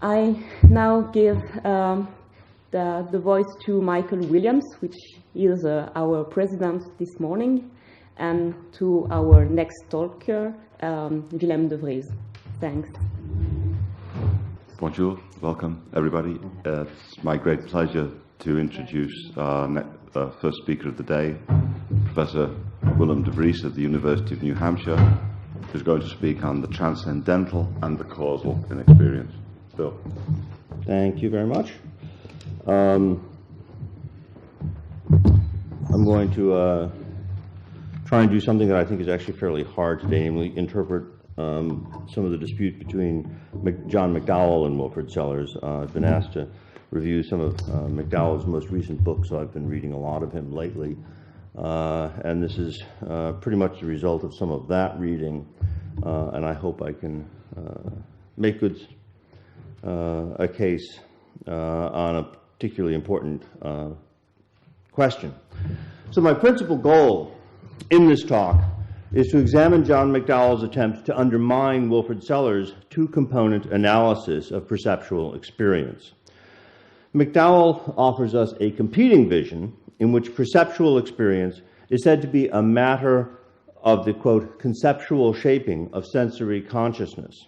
I now give the voice to Michael Williams, which is our president this morning, and to our next talker, Willem deVries. Thanks. Bonjour, welcome everybody. It's my great pleasure to introduce our first speaker of the day, Professor Willem deVries of the University of New Hampshire, who's going to speak on the transcendental and the causal in experience. Bill. Thank you very much. I'm going to try and do something that I think is actually fairly hard today, namely interpret some of the dispute between John McDowell and Wilfrid Sellars. I've been asked to review some of McDowell's most recent books, so I've been reading a lot of him lately. And this is pretty much the result of some of that reading, and I hope I can make good a case on a particularly important question. So my principal goal in this talk is to examine John McDowell's attempt to undermine Wilfrid Sellars' two-component analysis of perceptual experience. McDowell offers us a competing vision in which perceptual experience is said to be a matter of the, quote, conceptual shaping of sensory consciousness.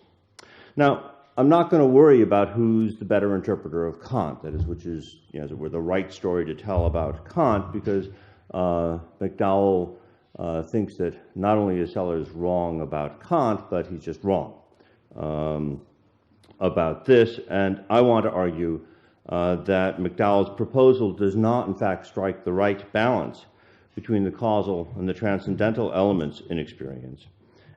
Now, I'm not going to worry about who's the better interpreter of Kant, that is, which is, you know, as it were, the right story to tell about Kant, because McDowell thinks that not only is Sellars wrong about Kant, but he's just wrong about this. And I want to argue that McDowell's proposal does not, in fact, strike the right balance between the causal and the transcendental elements in experience,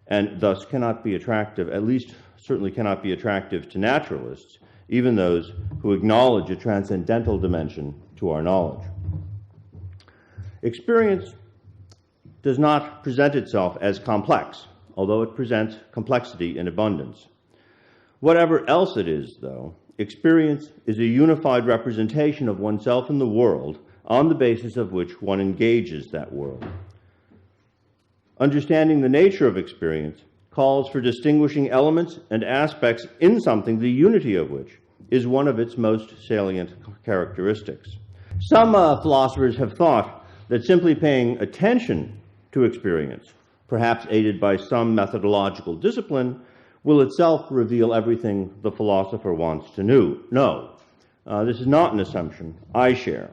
and thus cannot be attractive, at least certainly cannot be attractive to naturalists, even those who acknowledge a transcendental dimension to our knowledge. Experience does not present itself as complex, although it presents complexity in abundance. Whatever else it is, though, experience is a unified representation of oneself in the world on the basis of which one engages that world. Understanding the nature of experience calls for distinguishing elements and aspects in something, the unity of which is one of its most salient characteristics. Some philosophers have thought that simply paying attention to experience, perhaps aided by some methodological discipline, will itself reveal everything the philosopher wants to know. This is not an assumption I share.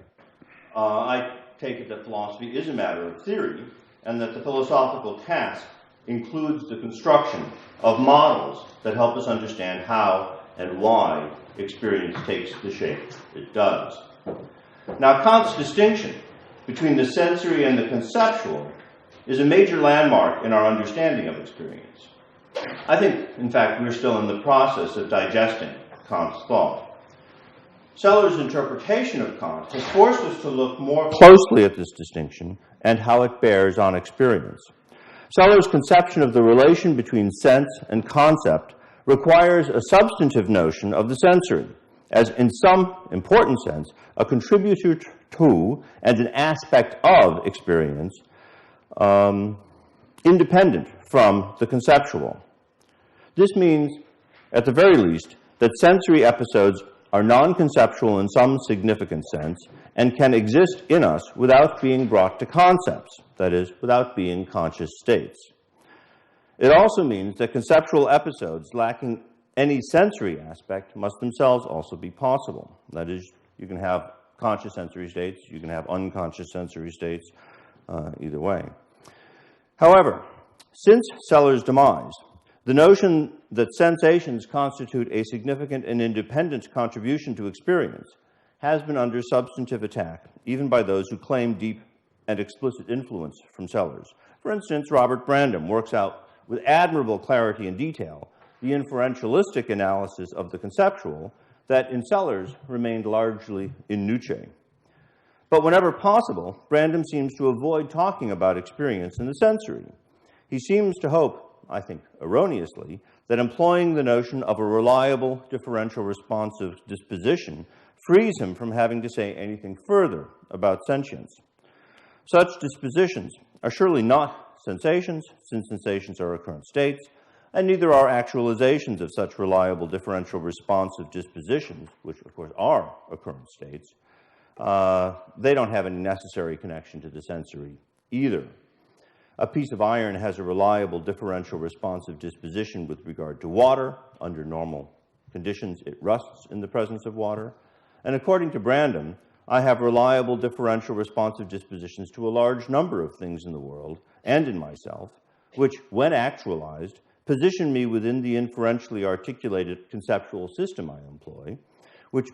I take it that philosophy is a matter of theory, and that the philosophical task includes the construction of models that help us understand how and why experience takes the shape it does. Now, Kant's distinction between the sensory and the conceptual is a major landmark in our understanding of experience. I think, in fact, we're still in the process of digesting Kant's thought. Sellars' interpretation of Kant has forced us to look more closely at this distinction and how it bears on experience. Sellars' conception of the relation between sense and concept requires a substantive notion of the sensory, as in some important sense, a contributor to and an aspect of experience, independent from the conceptual. This means, at the very least, that sensory episodes are non-conceptual in some significant sense and can exist in us without being brought to concepts, that is, without being conscious states. It also means that conceptual episodes lacking any sensory aspect must themselves also be possible. That is, you can have conscious sensory states, you can have unconscious sensory states, either way. However, since Sellars' demise, the notion that sensations constitute a significant and independent contribution to experience has been under substantive attack, even by those who claim deep and explicit influence from Sellars. For instance, Robert Brandom works out with admirable clarity and detail the inferentialistic analysis of the conceptual that in Sellars remained largely in nuce. But whenever possible, Brandom seems to avoid talking about experience in the sensory. He seems to hope, I think erroneously, that employing the notion of a reliable differential responsive disposition frees him from having to say anything further about sentience. Such dispositions are surely not sensations, since sensations are recurrent states, and neither are actualizations of such reliable differential responsive dispositions, which of course are occurrence states. They don't have any necessary connection to the sensory either. A piece of iron has a reliable differential responsive disposition with regard to water. Under normal conditions, it rusts in the presence of water. And according to Brandom, I have reliable differential responsive dispositions to a large number of things in the world and in myself, which, when actualized, position me within the inferentially articulated conceptual system I employ, which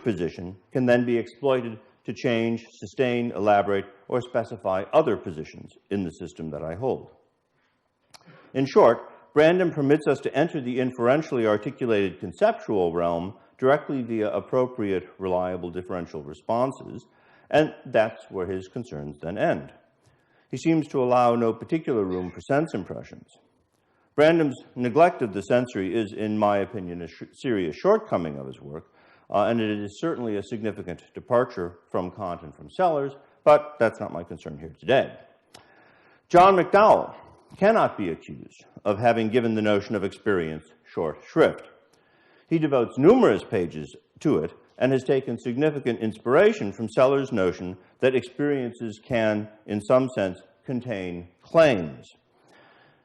position can then be exploited to change, sustain, elaborate, or specify other positions in the system that I hold. In short, Brandom permits us to enter the inferentially articulated conceptual realm directly via appropriate, reliable differential responses, and that's where his concerns then end. He seems to allow no particular room for sense impressions. Brandom's neglect of the sensory is, in my opinion, a serious shortcoming of his work, and it is certainly a significant departure from Kant and from Sellars, but that's not my concern here today. John McDowell cannot be accused of having given the notion of experience short shrift. He devotes numerous pages to it and has taken significant inspiration from Sellars' notion that experiences can, in some sense, contain claims.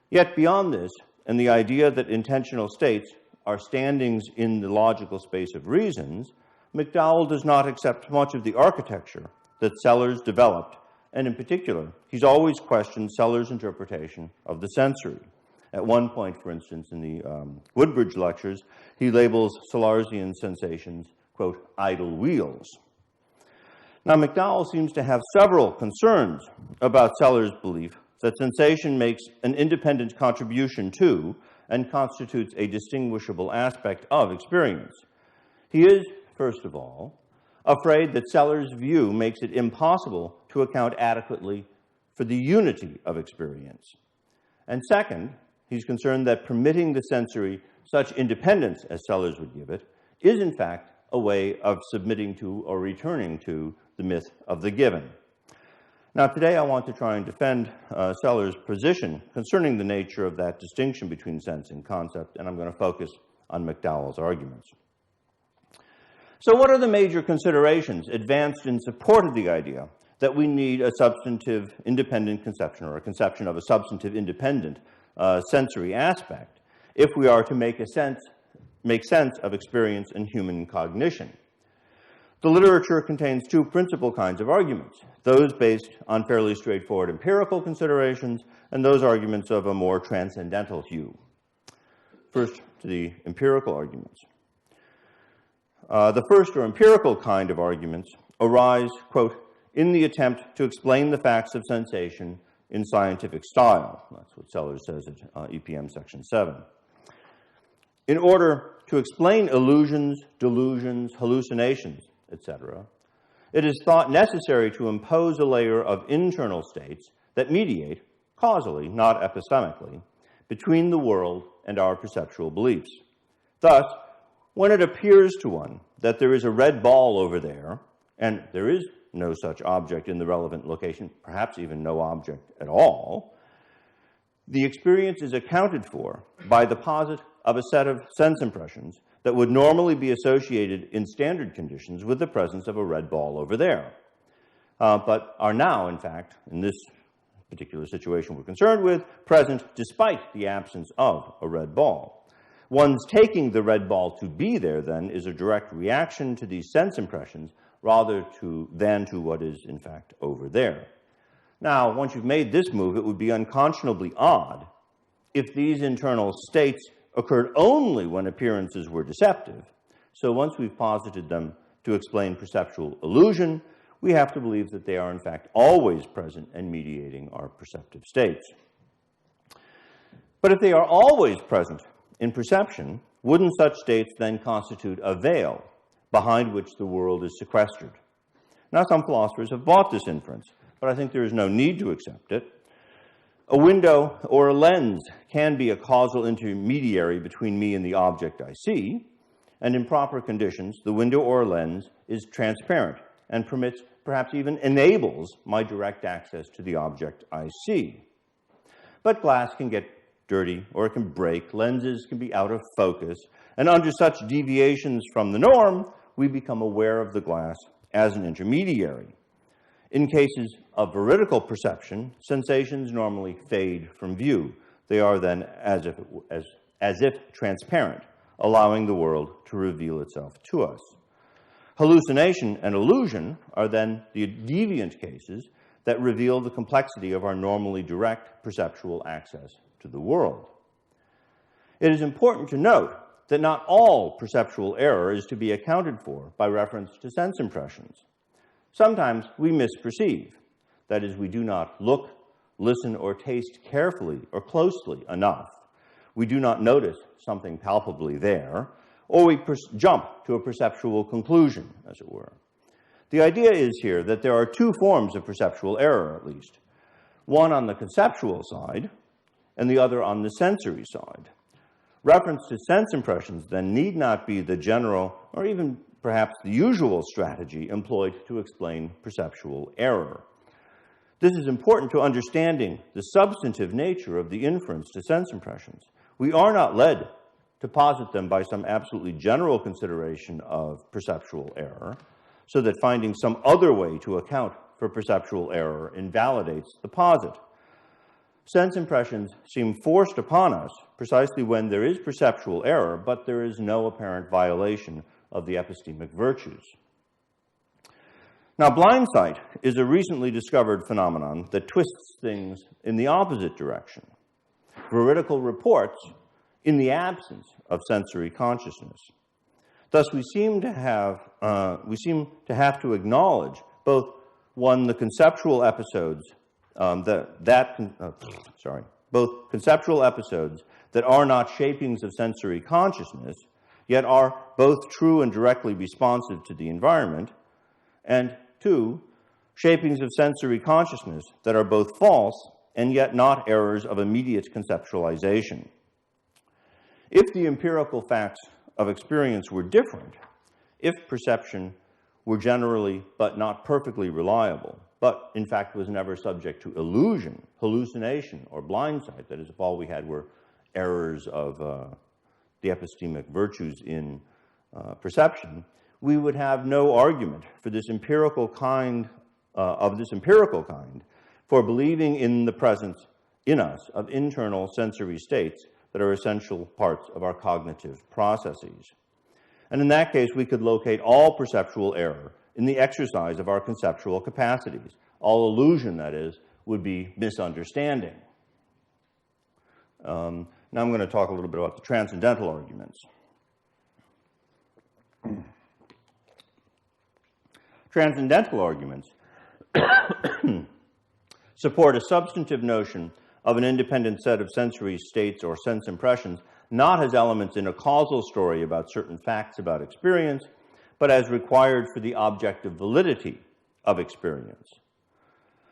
Yet beyond this, and the idea that intentional states are standings in the logical space of reasons, McDowell does not accept much of the architecture that Sellars developed, and in particular, he's always questioned Sellars' interpretation of the sensory. At one point, for instance, in the Woodbridge lectures, he labels Sellarsian sensations, quote, idle wheels. Now, McDowell seems to have several concerns about Sellars' belief that sensation makes an independent contribution to and constitutes a distinguishable aspect of experience. He is, first of all, afraid that Sellars' view makes it impossible to account adequately for the unity of experience. And second, he's concerned that permitting the sensory such independence as Sellars would give it is, in fact, a way of submitting to or returning to the myth of the given. Now, today I want to try and defend Sellars' position concerning the nature of that distinction between sense and concept, and I'm going to focus on McDowell's arguments. So what are the major considerations advanced in support of the idea that we need a substantive independent conception, or a conception of a substantive independent sensory aspect, if we are to make sense of experience and human cognition? The literature contains two principal kinds of arguments, those based on fairly straightforward empirical considerations and those arguments of a more transcendental hue. First, to the empirical arguments. The first, or empirical kind of arguments, arise, quote, in the attempt to explain the facts of sensation in scientific style. That's what Sellars says at EPM section 7. In order to explain illusions, delusions, hallucinations, etc., it is thought necessary to impose a layer of internal states that mediate, causally, not epistemically, between the world and our perceptual beliefs. Thus, when it appears to one that there is a red ball over there, and there is no such object in the relevant location, perhaps even no object at all, the experience is accounted for by the posit of a set of sense impressions that would normally be associated in standard conditions with the presence of a red ball over there, but are now, in fact, in this particular situation we're concerned with, present despite the absence of a red ball. One's taking the red ball to be there, then, is a direct reaction to these sense impressions rather than to what is, in fact, over there. Now, once you've made this move, it would be unconscionably odd if these internal states occurred only when appearances were deceptive. So once we've posited them to explain perceptual illusion, we have to believe that they are, in fact, always present and mediating our perceptive states. But if they are always present in perception, wouldn't such states then constitute a veil behind which the world is sequestered? Now, some philosophers have bought this inference, but I think there is no need to accept it. A window or a lens can be a causal intermediary between me and the object I see, and in proper conditions, the window or lens is transparent and permits, perhaps even enables, my direct access to the object I see. But glass can get dirty, or it can break. Lenses can be out of focus. And under such deviations from the norm, we become aware of the glass as an intermediary. In cases of veridical perception, sensations normally fade from view. They are then as if transparent, allowing the world to reveal itself to us. Hallucination and illusion are then the deviant cases that reveal the complexity of our normally direct perceptual access to the world. It is important to note that not all perceptual error is to be accounted for by reference to sense impressions. Sometimes we misperceive. That is, we do not look, listen, or taste carefully or closely enough. We do not notice something palpably there, or we jump to a perceptual conclusion, as it were. The idea is here that there are two forms of perceptual error, at least. One on the conceptual side, and the other on the sensory side. Reference to sense impressions then need not be the general, or even perhaps the usual strategy employed to explain perceptual error. This is important to understanding the substantive nature of the inference to sense impressions. We are not led to posit them by some absolutely general consideration of perceptual error, so that finding some other way to account for perceptual error invalidates the posit. Sense impressions seem forced upon us precisely when there is perceptual error, but there is no apparent violation of the epistemic virtues. Now, blind sight is a recently discovered phenomenon that twists things in the opposite direction. Veridical reports in the absence of sensory consciousness. Thus, we seem to have to acknowledge both the conceptual episodes both conceptual episodes that are not shapings of sensory consciousness, yet are both true and directly responsive to the environment, and two, shapings of sensory consciousness that are both false and yet not errors of immediate conceptualization. If the empirical facts of experience were different, if perception were generally but not perfectly reliable, but in fact was never subject to illusion, hallucination, or blind sight, that is, if all we had were errors of the epistemic virtues in perception, we would have no argument for this empirical kind, for believing in the presence in us of internal sensory states that are essential parts of our cognitive processes. And in that case, we could locate all perceptual error in the exercise of our conceptual capacities. All illusion, that is, would be misunderstanding. Now I'm going to talk a little bit about the transcendental arguments. Transcendental arguments support a substantive notion of an independent set of sensory states or sense impressions, not as elements in a causal story about certain facts about experience, but as required for the objective validity of experience.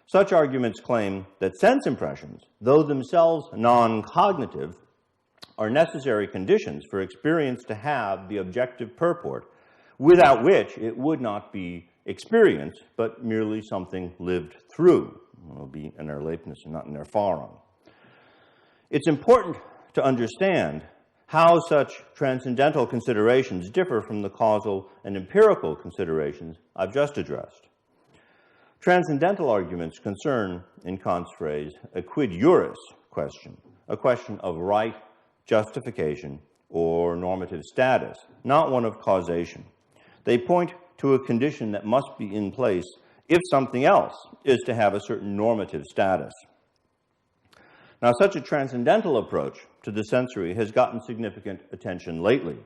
Such arguments claim that sense impressions, though themselves non-cognitive, are necessary conditions for experience to have the objective purport, without which it would not be experience, but merely something lived through. It will be in erlebnis and not in erfahrung. It's important to understand how such transcendental considerations differ from the causal and empirical considerations I've just addressed. Transcendental arguments concern, in Kant's phrase, a quid juris question, a question of right, justification, or normative status, not one of causation. They point to a condition that must be in place if something else is to have a certain normative status. Now, such a transcendental approach to the sensory has gotten significant attention lately.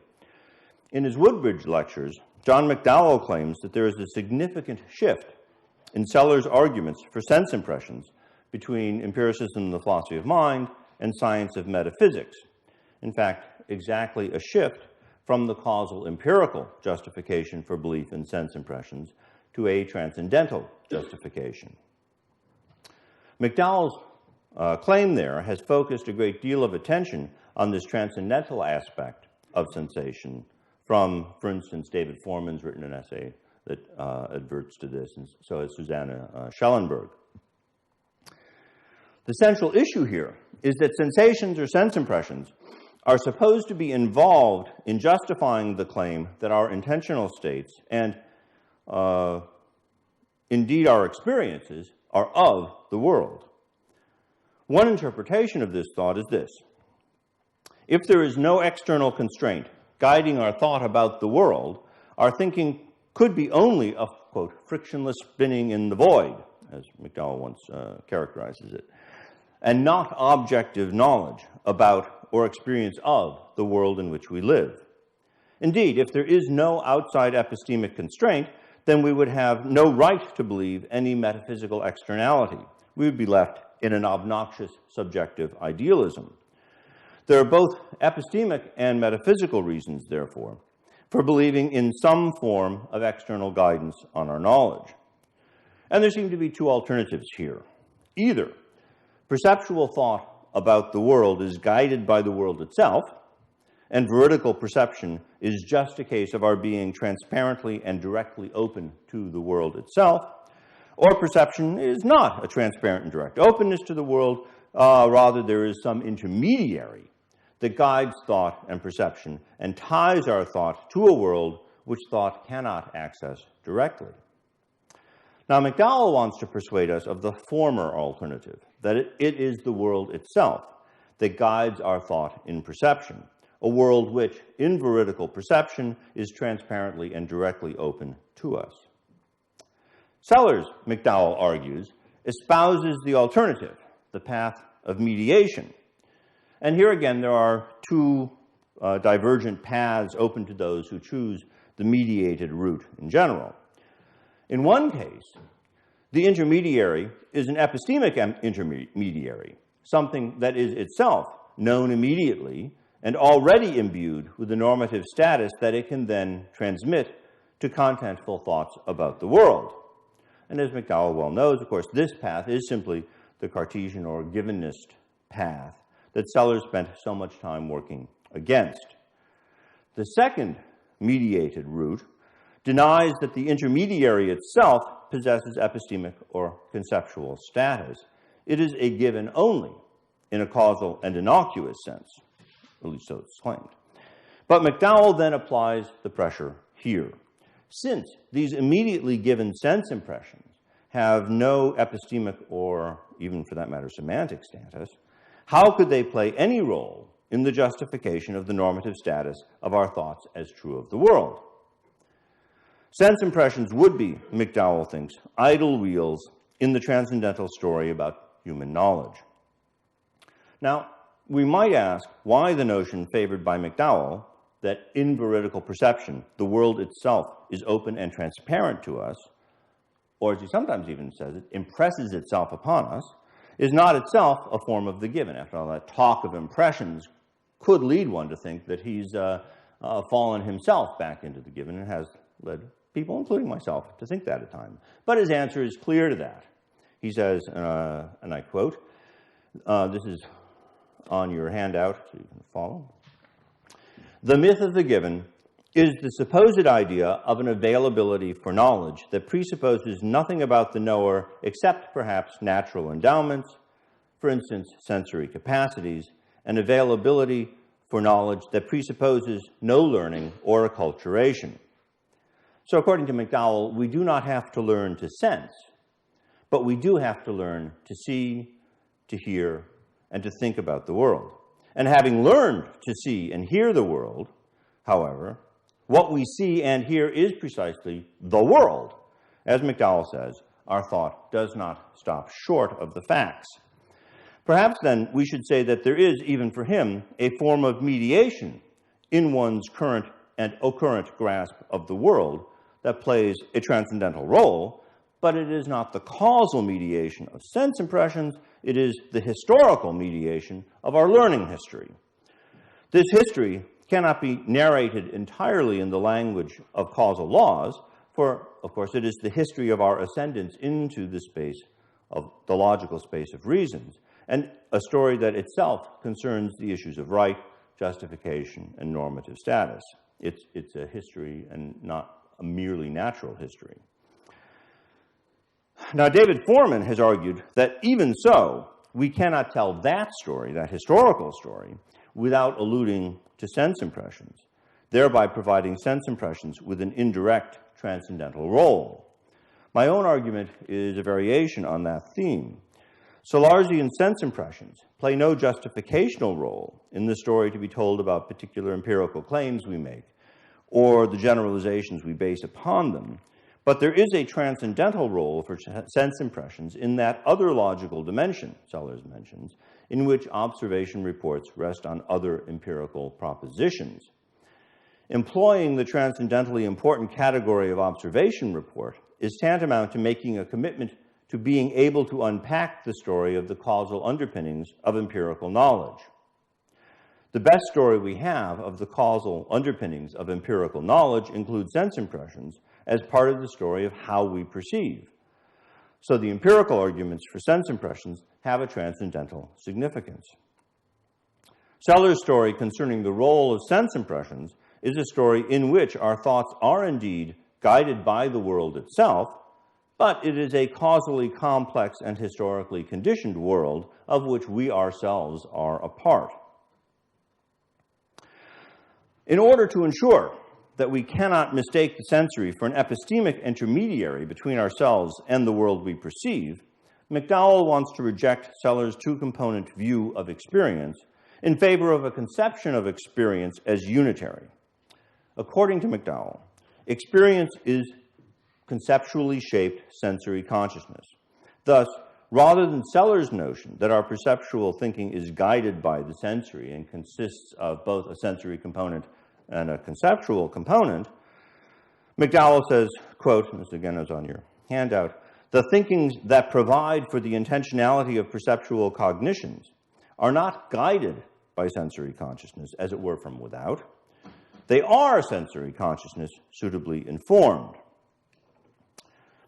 In his Woodbridge lectures, John McDowell claims that there is a significant shift in Sellars' arguments for sense impressions between empiricism and the philosophy of mind and science of metaphysics. In fact, exactly a shift from the causal empirical justification for belief in sense impressions to a transcendental justification. McDowell's claim there has focused a great deal of attention on this transcendental aspect of sensation from, for instance, David Foreman's written an essay that adverts to this, and so has Susanna Schellenberg. The central issue here is that sensations or sense impressions are supposed to be involved in justifying the claim that our intentional states and indeed our experiences are of the world. One interpretation of this thought is this: if there is no external constraint guiding our thought about the world, our thinking could be only a, quote, frictionless spinning in the void, as McDowell once characterizes it, and not objective knowledge about or experience of the world in which we live. Indeed, if there is no outside epistemic constraint, then we would have no right to believe any metaphysical externality. We would be left in an obnoxious subjective idealism. There are both epistemic and metaphysical reasons, therefore, for believing in some form of external guidance on our knowledge. And there seem to be two alternatives here. Either perceptual thought about the world is guided by the world itself, and veridical perception is just a case of our being transparently and directly open to the world itself, or perception is not a transparent and direct openness to the world, rather there is some intermediary that guides thought and perception and ties our thought to a world which thought cannot access directly. Now, McDowell wants to persuade us of the former alternative, that it is the world itself that guides our thought in perception, a world which, in veridical perception, is transparently and directly open to us. Sellars, McDowell argues, espouses the alternative, the path of mediation. And here again, there are two divergent paths open to those who choose the mediated route in general. In one case, the intermediary is an epistemic intermediary, something that is itself known immediately and already imbued with the normative status that it can then transmit to contentful thoughts about the world. And as McDowell well knows, of course, this path is simply the Cartesian or givennist path that Sellars spent so much time working against. The second mediated route denies that the intermediary itself possesses epistemic or conceptual status. It is a given only in a causal and innocuous sense, at least so it's claimed. But McDowell then applies the pressure here. Since these immediately given sense impressions have no epistemic or even for that matter semantic status, how could they play any role in the justification of the normative status of our thoughts as true of the world? Sense impressions would be, McDowell thinks, idle wheels in the transcendental story about human knowledge. Now, we might ask why the notion favored by McDowell that in veridical perception, the world itself is open and transparent to us, or as he sometimes even says, it impresses itself upon us, is not itself a form of the given. After all, that talk of impressions could lead one to think that he's fallen himself back into the given and has led people, including myself, to think that at times. But his answer is clear to that. He says, and I quote, this is on your handout so you can follow. The myth of the given is the supposed idea of an availability for knowledge that presupposes nothing about the knower except perhaps natural endowments, for instance, sensory capacities, and availability for knowledge that presupposes no learning or acculturation. So according to McDowell, we do not have to learn to sense, but we do have to learn to see, to hear, and to think about the world. And having learned to see and hear the world, however, what we see and hear is precisely the world. As McDowell says, our thought does not stop short of the facts. Perhaps then we should say that there is, even for him, a form of mediation in one's current and occurrent grasp of the world that plays a transcendental role, but it is not the causal mediation of sense impressions, it is the historical mediation of our learning history. This history cannot be narrated entirely in the language of causal laws, for, of course, it is the history of our ascendance into the space of the logical space of reasons, and a story that itself concerns the issues of right, justification, and normative status. It's a history and not a merely natural history. Now, David Foreman has argued that even so, we cannot tell that story, that historical story, without alluding to sense impressions, thereby providing sense impressions with an indirect transcendental role. My own argument is a variation on that theme. Sellarsian sense impressions play no justificational role in the story to be told about particular empirical claims we make, or the generalizations we base upon them, but there is a transcendental role for sense impressions in that other logical dimension, Sellars mentions, in which observation reports rest on other empirical propositions. Employing the transcendentally important category of observation report is tantamount to making a commitment to being able to unpack the story of the causal underpinnings of empirical knowledge. The best story we have of the causal underpinnings of empirical knowledge includes sense impressions as part of the story of how we perceive. So the empirical arguments for sense impressions have a transcendental significance. Sellars' story concerning the role of sense impressions is a story in which our thoughts are indeed guided by the world itself, but it is a causally complex and historically conditioned world of which we ourselves are a part. In order to ensure that we cannot mistake the sensory for an epistemic intermediary between ourselves and the world we perceive, McDowell wants to reject Sellars' two-component view of experience in favor of a conception of experience as unitary. According to McDowell, experience is conceptually shaped sensory consciousness. Thus, rather than Sellars' notion that our perceptual thinking is guided by the sensory and consists of both a sensory component and a conceptual component, McDowell says, quote, and this again is on your handout, the thinkings that provide for the intentionality of perceptual cognitions are not guided by sensory consciousness, as it were, from without. They are sensory consciousness suitably informed.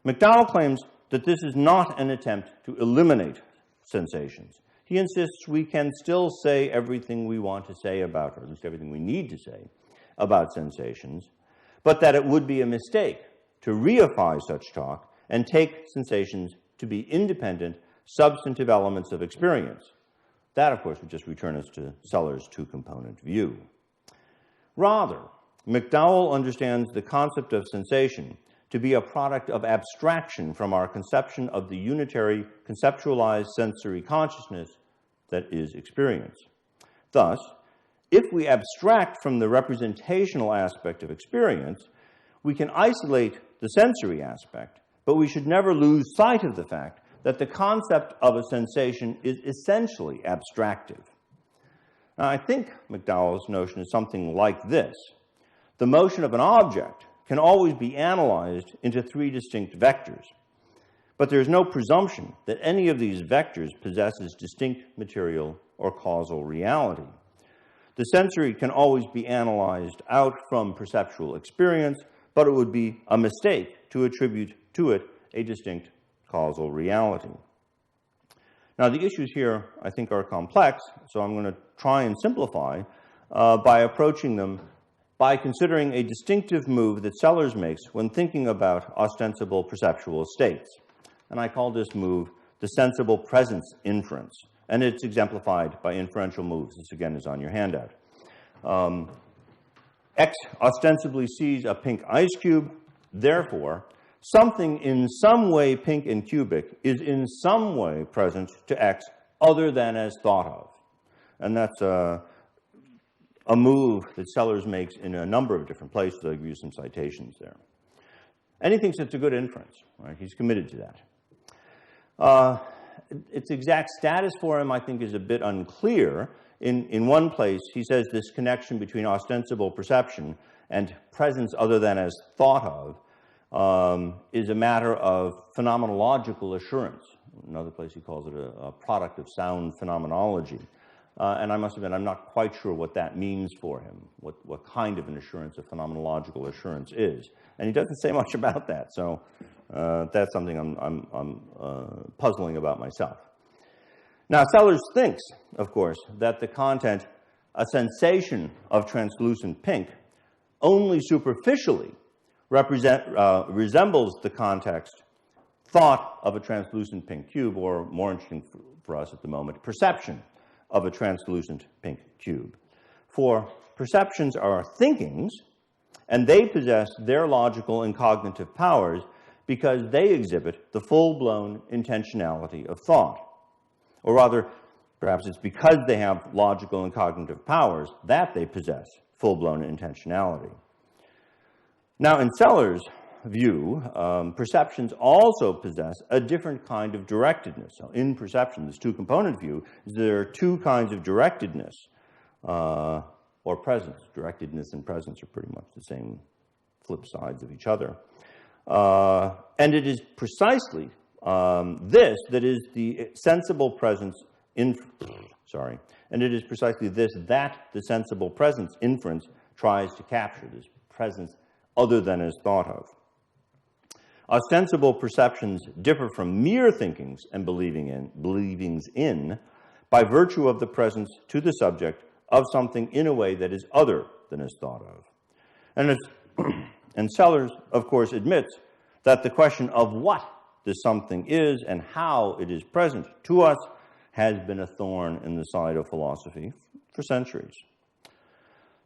McDowell claims that this is not an attempt to eliminate sensations. He insists we can still say everything we want to say about, or at least everything we need to say about sensations, but that it would be a mistake to reify such talk and take sensations to be independent, substantive elements of experience. That, of course, would just return us to Sellars' two-component view. Rather, McDowell understands the concept of sensation to be a product of abstraction from our conception of the unitary, conceptualized sensory consciousness that is experience. Thus, if we abstract from the representational aspect of experience, we can isolate the sensory aspect, but we should never lose sight of the fact that the concept of a sensation is essentially abstractive. Now, I think McDowell's notion is something like this. The motion of an object can always be analyzed into three distinct vectors, but there is no presumption that any of these vectors possesses distinct material or causal reality. The sensory can always be analyzed out from perceptual experience, but it would be a mistake to attribute to it a distinct causal reality. Now, the issues here, I think, are complex, so I'm going to try and simplify by approaching them by considering a distinctive move that Sellars makes when thinking about ostensible perceptual states. And I call this move the sensible presence inference, and it's exemplified by inferential moves. This, again, is on your handout. X ostensibly sees a pink ice cube, therefore, something in some way pink and cubic is in some way present to X other than as thought of. And that's a move that Sellars makes in a number of different places. I'll give you some citations there. And he thinks it's a good inference, right? He's committed to that. Its exact status for him, I think, is a bit unclear. In one place, he says this connection between ostensible perception and presence other than as thought of is a matter of phenomenological assurance. Another place he calls it a product of sound phenomenology. And I must admit, I'm not quite sure what that means for him, what kind of an assurance, a phenomenological assurance is. And he doesn't say much about that, so that's something I'm puzzling about myself. Now, Sellars thinks, of course, that the content, a sensation of translucent pink, only superficially resembles the context thought of a translucent pink cube, or more interesting for us at the moment, perception of a translucent pink cube. For perceptions are thinkings, and they possess their logical and cognitive powers because they exhibit the full-blown intentionality of thought. Or rather, perhaps it's because they have logical and cognitive powers that they possess full-blown intentionality. Now, in Sellars' view, perceptions also possess a different kind of directedness. So in perception, this two-component view, there are two kinds of directedness, or presence. Directedness and presence are pretty much the same flip sides of each other. And it is precisely this that is the sensible presence and it is precisely this that the sensible presence inference tries to capture, this presence other than is thought of. Ostensible perceptions differ from mere thinkings and believings in by virtue of the presence to the subject of something in a way that is other than is thought of. And Sellars, of course, admits that the question of what this something is and how it is present to us has been a thorn in the side of philosophy for centuries.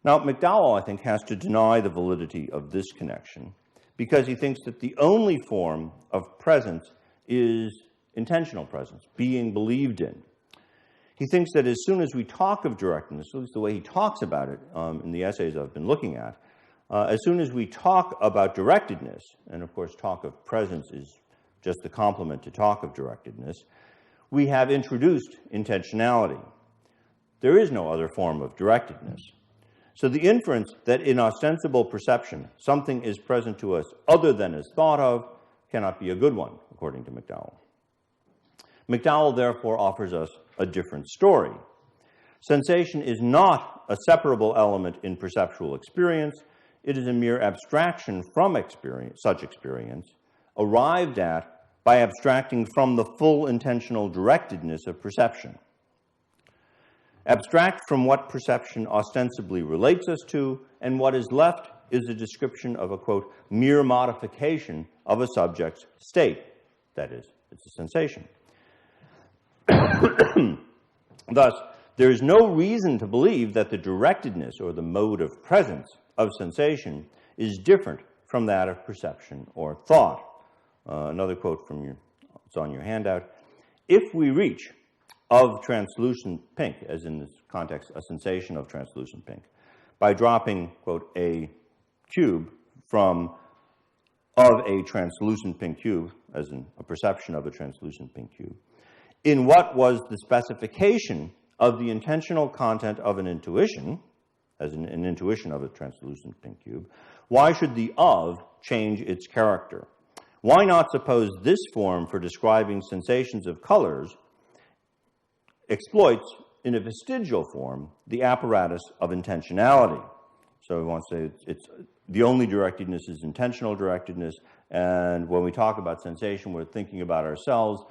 Now, McDowell, I think, has to deny the validity of this connection because he thinks that the only form of presence is intentional presence, being believed in. He thinks that as soon as we talk of directness, at least the way he talks about it in the essays I've been looking at, as soon as we talk about directedness, and of course talk of presence is just the complement to talk of directedness, we have introduced intentionality. There is no other form of directedness. So the inference that in ostensible perception something is present to us other than is thought of cannot be a good one, according to McDowell. McDowell therefore offers us a different story. Sensation is not a separable element in perceptual experience. It is a mere abstraction from such experience, arrived at by abstracting from the full intentional directedness of perception. Abstract from what perception ostensibly relates us to, and what is left is a description of a, quote, mere modification of a subject's state. That is, it's a sensation. Thus, there is no reason to believe that the directedness or the mode of presence of sensation is different from that of perception or thought. Another quote from it's on your handout. If we reach of translucent pink, as in this context, a sensation of translucent pink, by dropping, quote, a cube of a translucent pink cube, as in a perception of a translucent pink cube, in what was the specification of the intentional content of an intuition, as an intuition of a translucent pink cube, why should the of change its character? Why not suppose this form for describing sensations of colors exploits, in a vestigial form, the apparatus of intentionality? So we want to say it's the only directedness is intentional directedness, and when we talk about sensation, we're thinking about ourselves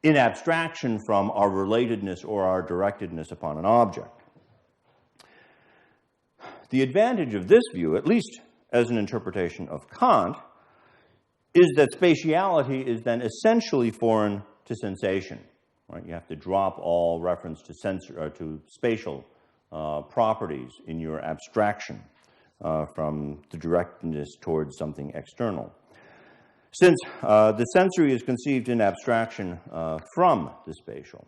in abstraction from our relatedness or our directedness upon an object. The advantage of this view, at least as an interpretation of Kant, is that spatiality is then essentially foreign to sensation. Right? You have to drop all reference to spatial properties in your abstraction from the directness towards something external. Since the sensory is conceived in abstraction from the spatial.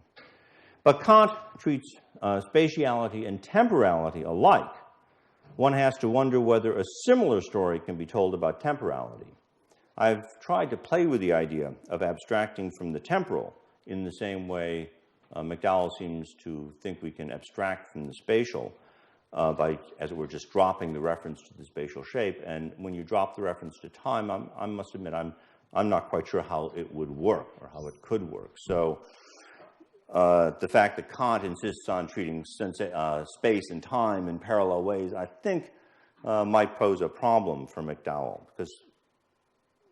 But Kant treats spatiality and temporality alike. One has to wonder whether a similar story can be told about temporality. I've tried to play with the idea of abstracting from the temporal in the same way McDowell seems to think we can abstract from the spatial by, as it were, just dropping the reference to the spatial shape. And when you drop the reference to time, I must admit I'm not quite sure how it would work or how it could work. So the fact that Kant insists on treating space and time in parallel ways, I think might pose a problem for McDowell, because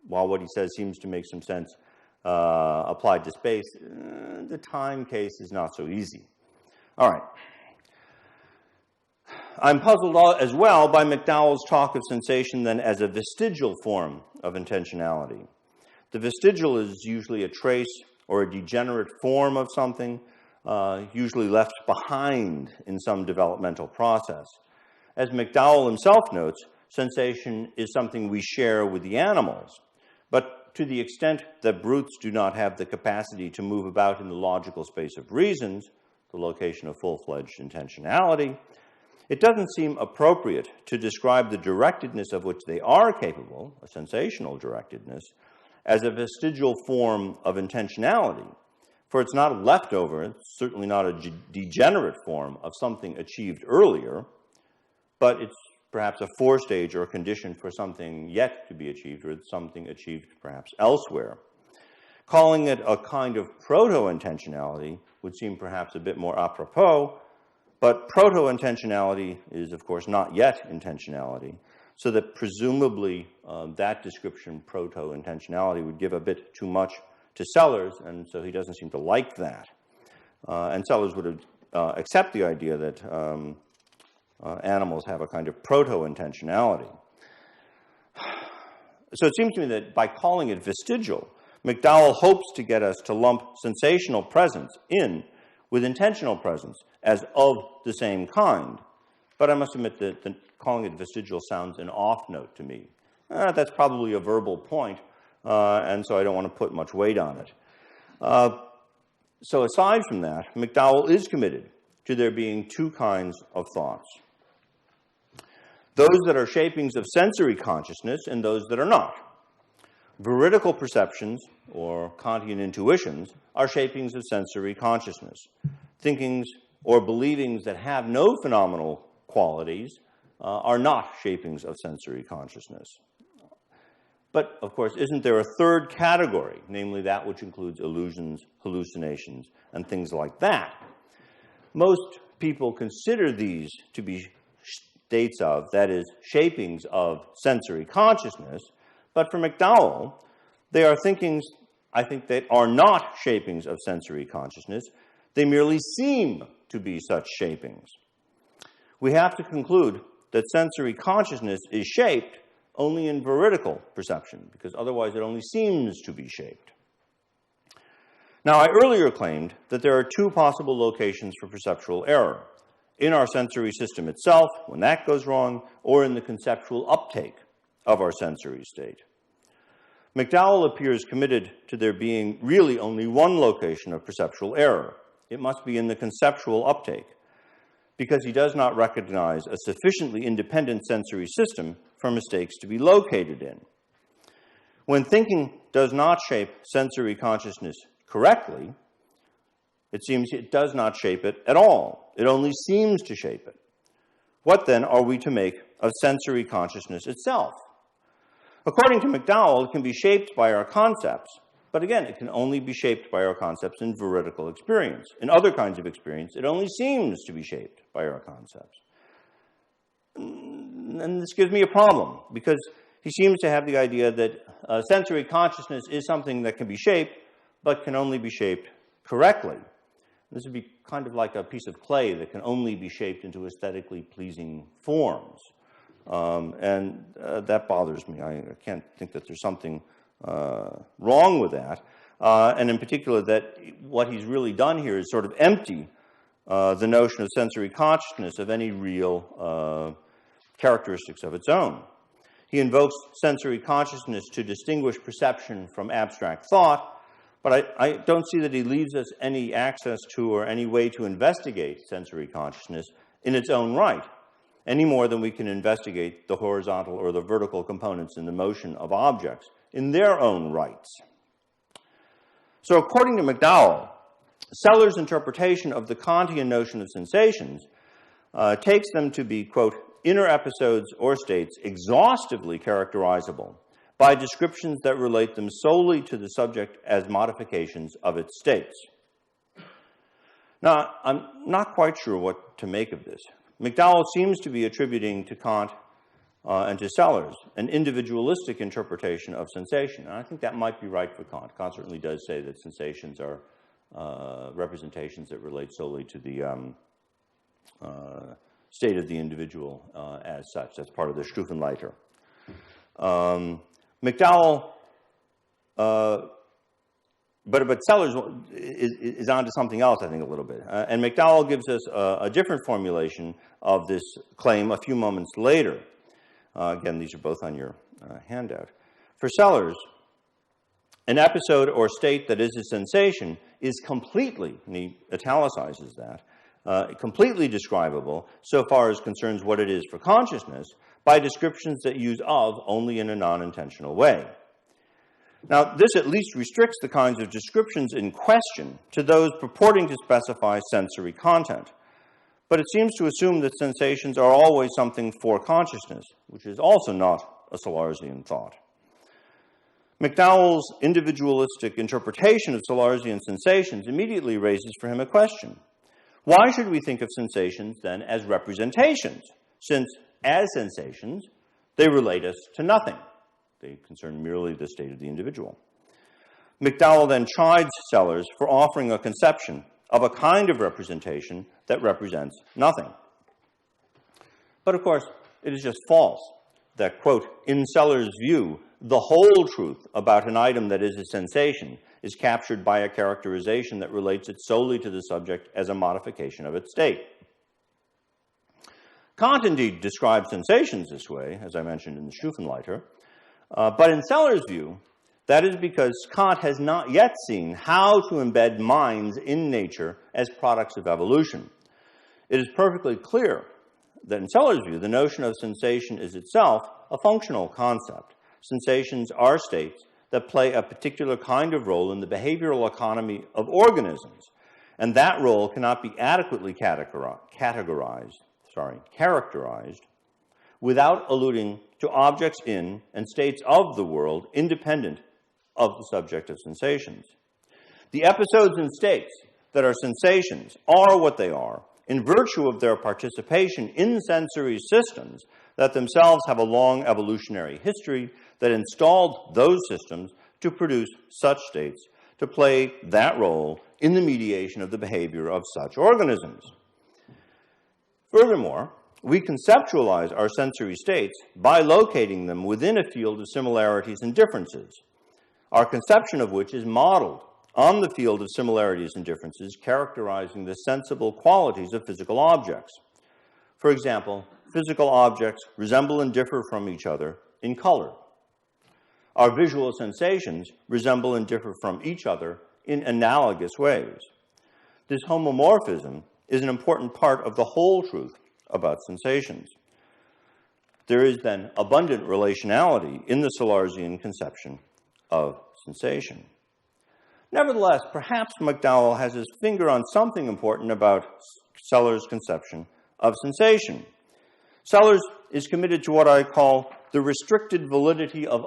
while what he says seems to make some sense applied to space, the time case is not so easy. All right. I'm puzzled as well by McDowell's talk of sensation then as a vestigial form of intentionality. The vestigial is usually a trace or a degenerate form of something, usually left behind in some developmental process. As McDowell himself notes, sensation is something we share with the animals, but to the extent that brutes do not have the capacity to move about in the logical space of reasons, the location of full-fledged intentionality, it doesn't seem appropriate to describe the directedness of which they are capable, a sensational directedness, as a vestigial form of intentionality, for it's not a leftover, it's certainly not a degenerate form of something achieved earlier, but it's perhaps a forestage or a condition for something yet to be achieved, or something achieved perhaps elsewhere. Calling it a kind of proto-intentionality would seem perhaps a bit more apropos, but proto-intentionality is, of course, not yet intentionality, so that presumably that description, proto-intentionality, would give a bit too much to Sellars, and so he doesn't seem to like that. And Sellars would accept the idea that animals have a kind of proto-intentionality. So it seems to me that by calling it vestigial, McDowell hopes to get us to lump sensational presence in with intentional presence as of the same kind. But I must admit that calling it vestigial sounds an off note to me. That's probably a verbal point, and so I don't want to put much weight on it. So aside from that, McDowell is committed to there being two kinds of thoughts. Those that are shapings of sensory consciousness and those that are not. Veridical perceptions, or Kantian intuitions, are shapings of sensory consciousness. Thinkings or believings that have no phenomenal qualities are not shapings of sensory consciousness. But, of course, isn't there a third category, namely that which includes illusions, hallucinations, and things like that? Most people consider these to be states of, that is, shapings of sensory consciousness, but for McDowell, they are thinkings, I think, that are not shapings of sensory consciousness. They merely seem to be such shapings. We have to conclude that sensory consciousness is shaped only in veridical perception, because otherwise it only seems to be shaped. Now, I earlier claimed that there are two possible locations for perceptual error: in our sensory system itself, when that goes wrong, or in the conceptual uptake of our sensory state. McDowell appears committed to there being really only one location of perceptual error. It must be in the conceptual uptake, because he does not recognize a sufficiently independent sensory system for mistakes to be located in. When thinking does not shape sensory consciousness correctly, it seems it does not shape it at all. It only seems to shape it. What then are we to make of sensory consciousness itself? According to McDowell, it can be shaped by our concepts, but again, it can only be shaped by our concepts in veridical experience. In other kinds of experience, it only seems to be shaped by our concepts. And this gives me a problem, because he seems to have the idea that sensory consciousness is something that can be shaped, but can only be shaped correctly. This would be kind of like a piece of clay that can only be shaped into aesthetically pleasing forms. And that bothers me. I can't think that there's something wrong with that. And in particular, that what he's really done here is sort of empty the notion of sensory consciousness of any real characteristics of its own. He invokes sensory consciousness to distinguish perception from abstract thought, but I don't see that he leaves us any access to or any way to investigate sensory consciousness in its own right, any more than we can investigate the horizontal or the vertical components in the motion of objects in their own rights. So according to McDowell, Sellars' interpretation of the Kantian notion of sensations takes them to be, quote, inner episodes or states exhaustively characterizable by descriptions that relate them solely to the subject as modifications of its states. Now, I'm not quite sure what to make of this. McDowell seems to be attributing to Kant and to Sellars an individualistic interpretation of sensation. And I think that might be right for Kant. Kant certainly does say that sensations are representations that relate solely to the state of the individual as such. That's part of the Stufenleiter. McDowell But Sellars is onto something else, I think, a little bit. And McDowell gives us a different formulation of this claim a few moments later. Again, these are both on your handout. For Sellars, an episode or state that is a sensation is completely, and he italicizes that, completely describable so far as concerns what it is for consciousness by descriptions that use of only in a non-intentional way. Now, this at least restricts the kinds of descriptions in question to those purporting to specify sensory content. But it seems to assume that sensations are always something for consciousness, which is also not a Sellarsian thought. McDowell's individualistic interpretation of Sellarsian sensations immediately raises for him a question. Why should we think of sensations, then, as representations, since, as sensations, they relate us to nothing? They concern merely the state of the individual. McDowell then chides Sellars for offering a conception of a kind of representation that represents nothing. But of course, it is just false that, quote, in Sellars' view, the whole truth about an item that is a sensation is captured by a characterization that relates it solely to the subject as a modification of its state. Kant indeed describes sensations this way, as I mentioned in the Stufenleiter, but in Sellars' view, that is because Kant has not yet seen how to embed minds in nature as products of evolution. It is perfectly clear that in Sellars' view, the notion of sensation is itself a functional concept. Sensations are states that play a particular kind of role in the behavioral economy of organisms, and that role cannot be adequately characterized without alluding to objects in and states of the world independent of the subject of sensations. The episodes and states that are sensations are what they are in virtue of their participation in sensory systems that themselves have a long evolutionary history that installed those systems to produce such states, to play that role in the mediation of the behavior of such organisms. Furthermore, we conceptualize our sensory states by locating them within a field of similarities and differences, our conception of which is modeled on the field of similarities and differences characterizing the sensible qualities of physical objects. For example, physical objects resemble and differ from each other in color. Our visual sensations resemble and differ from each other in analogous ways. This homomorphism is an important part of the whole truth about sensations. There is then abundant relationality in the Sellarsian conception of sensation. Nevertheless, perhaps McDowell has his finger on something important about Sellars' conception of sensation. Sellars is committed to what I call the restricted validity of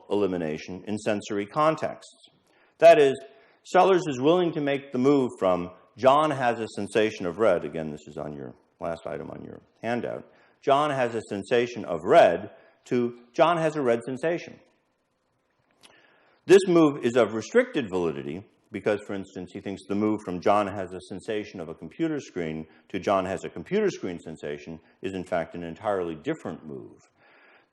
elimination in sensory contexts. That is, Sellars is willing to make the move from John has a sensation of red, again, this is on your last item on your handout, John has a sensation of red, to John has a red sensation. This move is of restricted validity because, for instance, he thinks the move from John has a sensation of a computer screen to John has a computer screen sensation is, in fact, an entirely different move.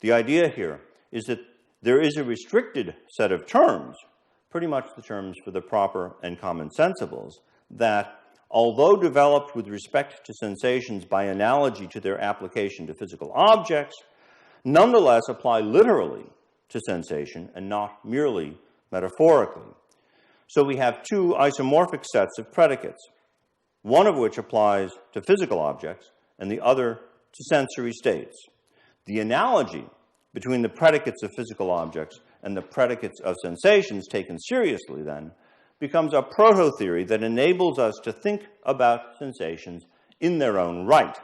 The idea here is that there is a restricted set of terms, pretty much the terms for the proper and common sensibles, that, although developed with respect to sensations by analogy to their application to physical objects, nonetheless apply literally to sensation and not merely metaphorically. So we have two isomorphic sets of predicates, one of which applies to physical objects and the other to sensory states. The analogy between the predicates of physical objects and the predicates of sensations taken seriously, then, becomes a proto-theory that enables us to think about sensations in their own right.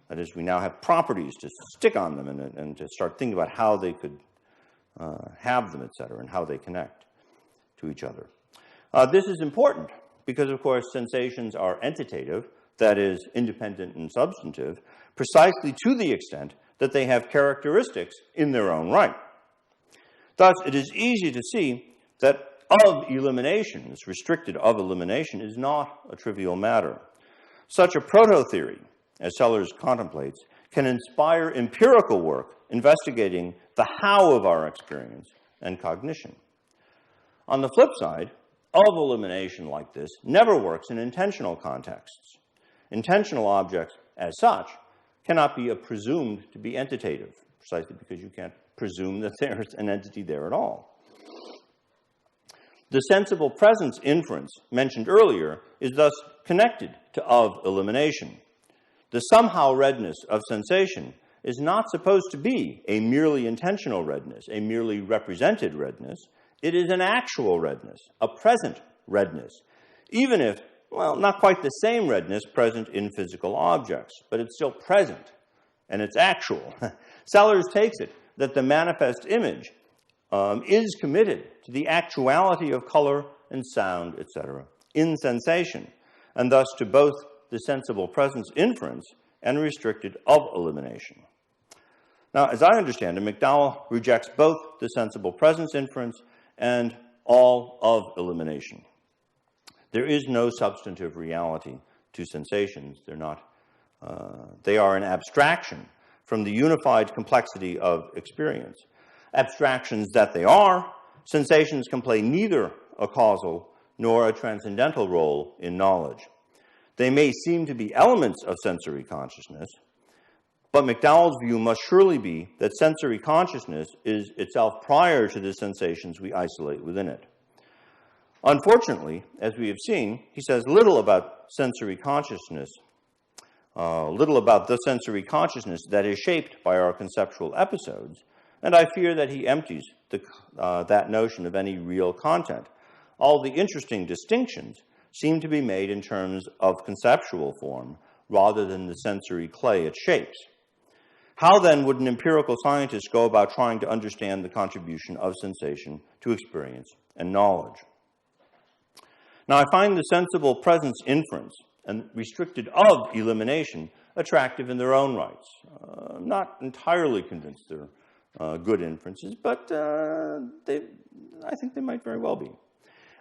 That is, we now have properties to stick on them and to start thinking about how they could have them, etc., and how they connect to each other. This is important because, of course, sensations are entitative, that is, independent and substantive, precisely to the extent that they have characteristics in their own right. Thus, it is easy to see that of elimination, this restricted of elimination, is not a trivial matter. Such a proto-theory, as Sellars contemplates, can inspire empirical work investigating the how of our experience and cognition. On the flip side, of elimination like this never works in intentional contexts. Intentional objects, as such, cannot be presumed to be entitative, precisely because you can't presume that there's an entity there at all. The sensible presence inference mentioned earlier is thus connected to of elimination. The somehow redness of sensation is not supposed to be a merely intentional redness, a merely represented redness. It is an actual redness, a present redness, even if, well, not quite the same redness present in physical objects, but it's still present, and it's actual. Sellars takes it that the manifest image is committed to the actuality of color and sound, etc., in sensation, and thus to both the sensible presence inference and restricted of elimination. Now, as I understand it, McDowell rejects both the sensible presence inference and all of elimination. There is no substantive reality to sensations. They are an abstraction from the unified complexity of experience. Abstractions that they are, sensations can play neither a causal nor a transcendental role in knowledge. They may seem to be elements of sensory consciousness, but McDowell's view must surely be that sensory consciousness is itself prior to the sensations we isolate within it. Unfortunately, as we have seen, he says little about sensory consciousness, little about the sensory consciousness that is shaped by our conceptual episodes, and I fear that he empties that notion of any real content. All the interesting distinctions seem to be made in terms of conceptual form rather than the sensory clay it shapes. How then would an empirical scientist go about trying to understand the contribution of sensation to experience and knowledge? Now, I find the sensible presence inference and restricted of elimination attractive in their own rights. I'm not entirely convinced they're good inferences, but I think they might very well be.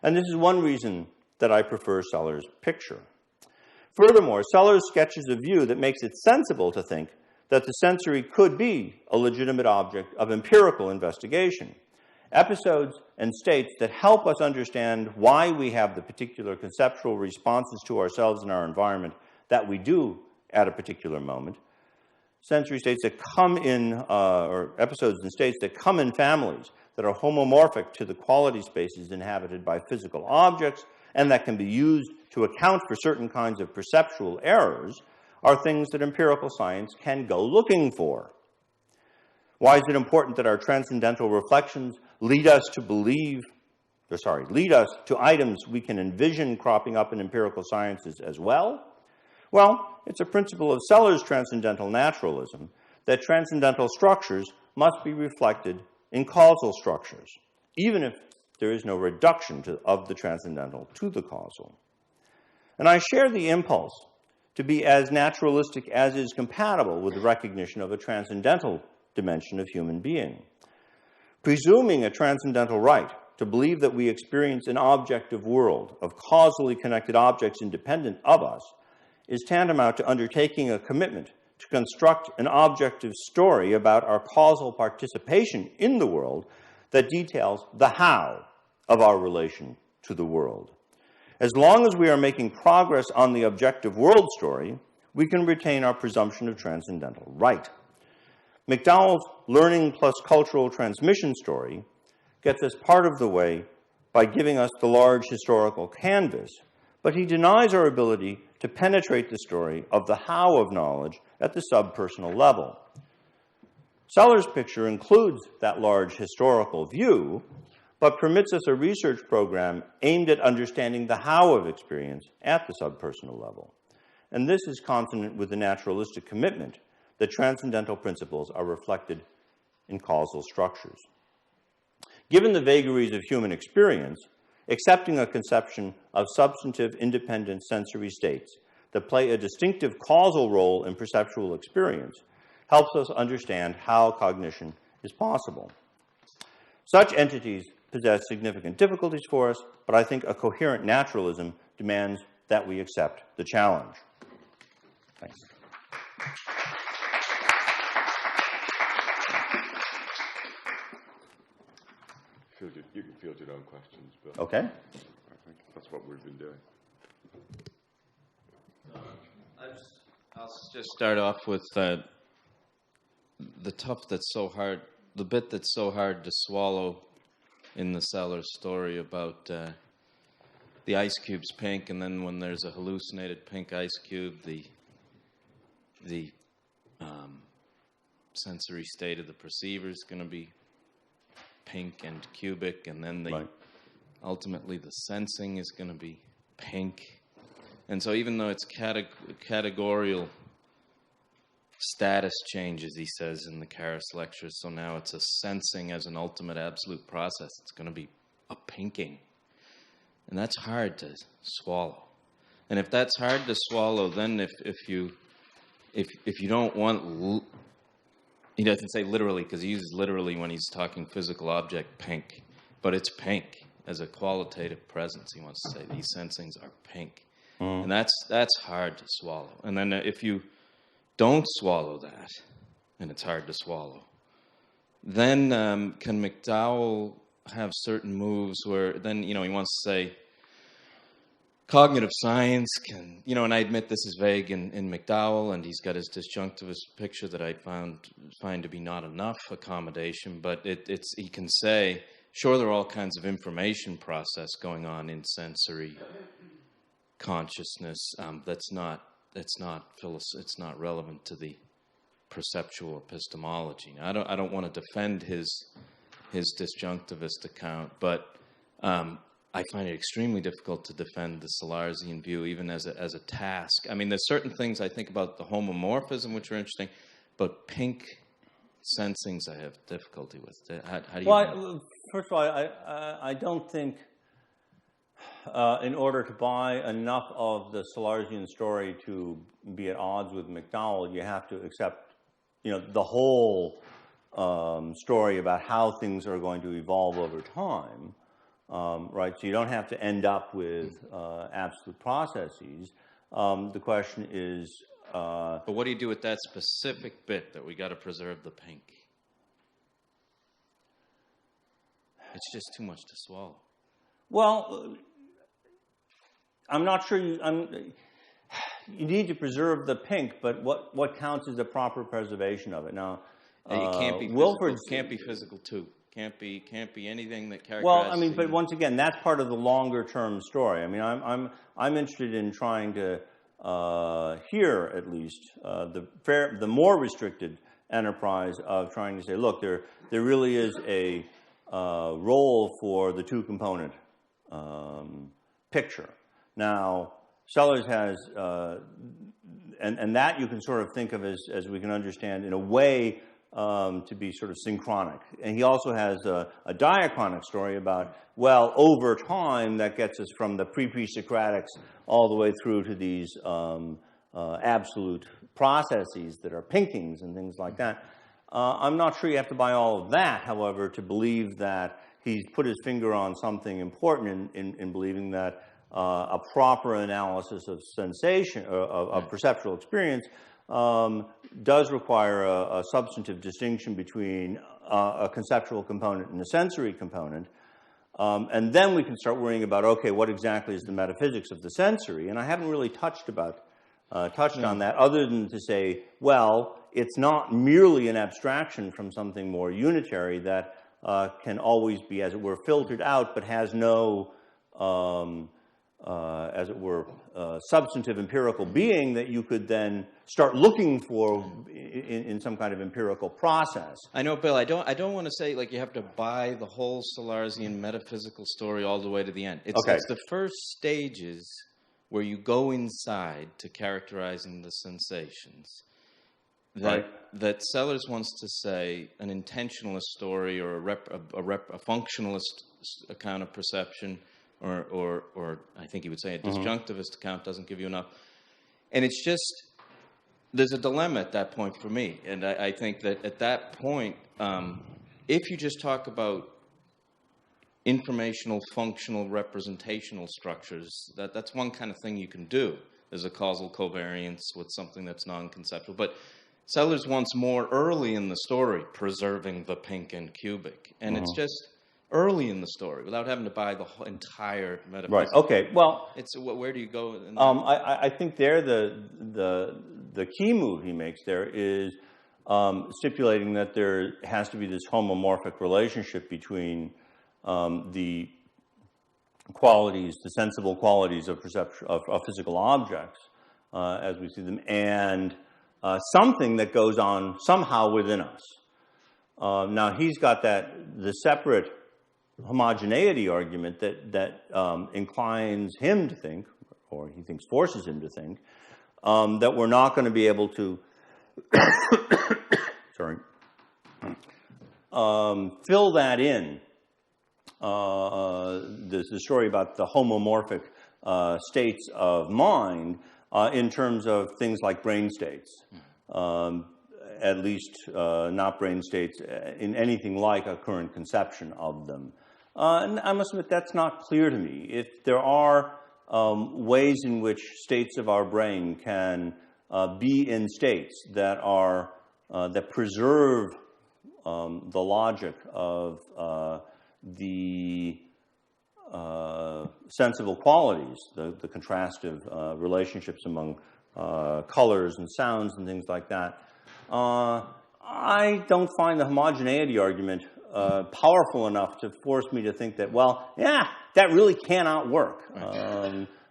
And this is one reason that I prefer Sellars' picture. Furthermore, Sellars sketches a view that makes it sensible to think that the sensory could be a legitimate object of empirical investigation. Episodes and states that help us understand why we have the particular conceptual responses to ourselves and our environment that we do at a particular moment. Sensory states that come in, or episodes and states that come in families that are homomorphic to the quality spaces inhabited by physical objects and that can be used to account for certain kinds of perceptual errors are things that empirical science can go looking for. Why is it important that our transcendental reflections lead us to items we can envision cropping up in empirical sciences as well? Well, it's a principle of Sellars' transcendental naturalism that transcendental structures must be reflected in causal structures, even if there is no reduction of the transcendental to the causal. And I share the impulse to be as naturalistic as is compatible with the recognition of a transcendental dimension of human being. Presuming a transcendental right to believe that we experience an objective world of causally connected objects independent of us is tantamount to undertaking a commitment to construct an objective story about our causal participation in the world that details the how of our relation to the world. As long as we are making progress on the objective world story, we can retain our presumption of transcendental right. McDowell's learning plus cultural transmission story gets us part of the way by giving us the large historical canvas, but he denies our ability to penetrate the story of the how of knowledge at the subpersonal level. Sellars' picture includes that large historical view, but permits us a research program aimed at understanding the how of experience at the subpersonal level. And this is consonant with the naturalistic commitment that transcendental principles are reflected in causal structures. Given the vagaries of human experience, accepting a conception of substantive independent sensory states that play a distinctive causal role in perceptual experience helps us understand how cognition is possible. Such entities possess significant difficulties for us, but I think a coherent naturalism demands that we accept the challenge. Thanks. You can field your own questions. But Okay. think that's what we've been doing. I'll just start off with the bit that's so hard to swallow in the Sellars story about the ice cube's pink, and then when there's a hallucinated pink ice cube, the sensory state of the perceiver is going to be pink and cubic, and then ultimately the sensing is going to be pink. And so even though it's categorical status changes, he says in the Caris lectures, so now it's a sensing as an ultimate absolute process. It's going to be a pinking. And that's hard to swallow. And if that's hard to swallow, then if you don't want, he doesn't say literally, because he uses literally when he's talking physical object, pink. But it's pink as a qualitative presence. He wants to say these sensings are pink. And that's hard to swallow. And then if you don't swallow that, and it's hard to swallow, then can McDowell have certain moves where then, he wants to say cognitive science can, and I admit this is vague in McDowell, and he's got his disjunctivist picture that I find to be not enough accommodation, but he can say, sure, there are all kinds of information process going on in sensory consciousness it's not relevant to the perceptual epistemology. Now, I don't want to defend his disjunctivist account, but I find it extremely difficult to defend the Sellarsian view, even as a task. I mean, there's certain things I think about the homomorphism which are interesting, but pink sensings I have difficulty with. How do you? Well, first of all, I don't think. In order to buy enough of the Sellarsian story to be at odds with McDowell, you have to accept, the whole story about how things are going to evolve over time, right? So you don't have to end up with absolute processes. The question is... but what do you do with that specific bit that we got to preserve the pink? It's just too much to swallow. Well... I'm not sure you need to preserve the pink, but what counts as the proper preservation of it? Now, it can't be Wilfrid can't be physical too. Can't be anything that characterizes. Well, I mean, but once again, that's part of the longer term story. I mean, I'm interested in trying to here at least the more restricted enterprise of trying to say, look, there really is a role for the two component picture. Now, Sellars has, and that you can sort of think of as we can understand in a way to be sort of synchronic. And he also has a diachronic story about, well, over time, that gets us from the pre-Socratics all the way through to these absolute processes that are pinkings and things like that. I'm not sure you have to buy all of that, however, to believe that he's put his finger on something important in believing that a proper analysis of sensation, of perceptual experience, does require a substantive distinction between a conceptual component and a sensory component. And then we can start worrying about, okay, what exactly is the metaphysics of the sensory? And I haven't really touched on that, other than to say, well, it's not merely an abstraction from something more unitary that can always be, as it were, filtered out, but has no as it were, substantive empirical being that you could then start looking for in some kind of empirical process. I know, Bill, I don't want to say like you have to buy the whole Sellarsian metaphysical story all the way to the end. It's the first stages where you go inside to characterizing the sensations that Sellars wants to say an intentionalist story or a functionalist account of perception or I think he would say a disjunctivist account doesn't give you enough. And it's just, there's a dilemma at that point for me. And I think that at that point, if you just talk about informational, functional, representational structures, that's one kind of thing you can do. There's a causal covariance with something that's non-conceptual. But Sellars wants more early in the story, preserving the pink and cubic. And it's just, early in the story without having to buy the whole entire metaphysics. Right. Okay. Well, it's where do you go? I think there the key move he makes there is stipulating that there has to be this homomorphic relationship between the qualities, the sensible qualities of perception of physical objects as we see them, and something that goes on somehow within us. Now he's got the separate homogeneity argument that inclines him to think, or he thinks forces him to think, that we're not going to be able to sorry, fill that in. The story about the homomorphic states of mind in terms of things like brain states, at least not brain states in anything like a current conception of them. And I must admit that's not clear to me. If there are ways in which states of our brain can be in states that are that preserve the logic of the sensible qualities, the contrastive relationships among colors and sounds and things like that. I don't find the homogeneity argument powerful enough to force me to think that, well, yeah, that really cannot work.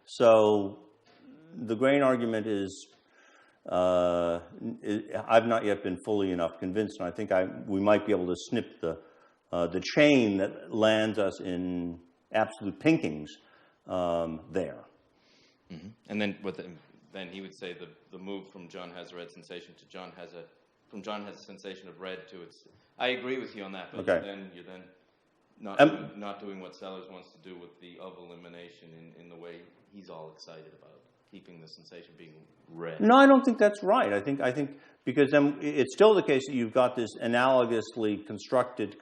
So the grain argument is, I've not yet been fully enough convinced, and I think we might be able to snip the chain that lands us in absolute pinkings there. Mm-hmm. And then then he would say the move from John has a red sensation to John has a sensation of red to its. I agree with you on that, but then you're not doing what Sellars wants to do with the of elimination in the way he's all excited about keeping the sensation being red. No, I don't think that's right. I think because then it's still the case that you've got this analogously constructed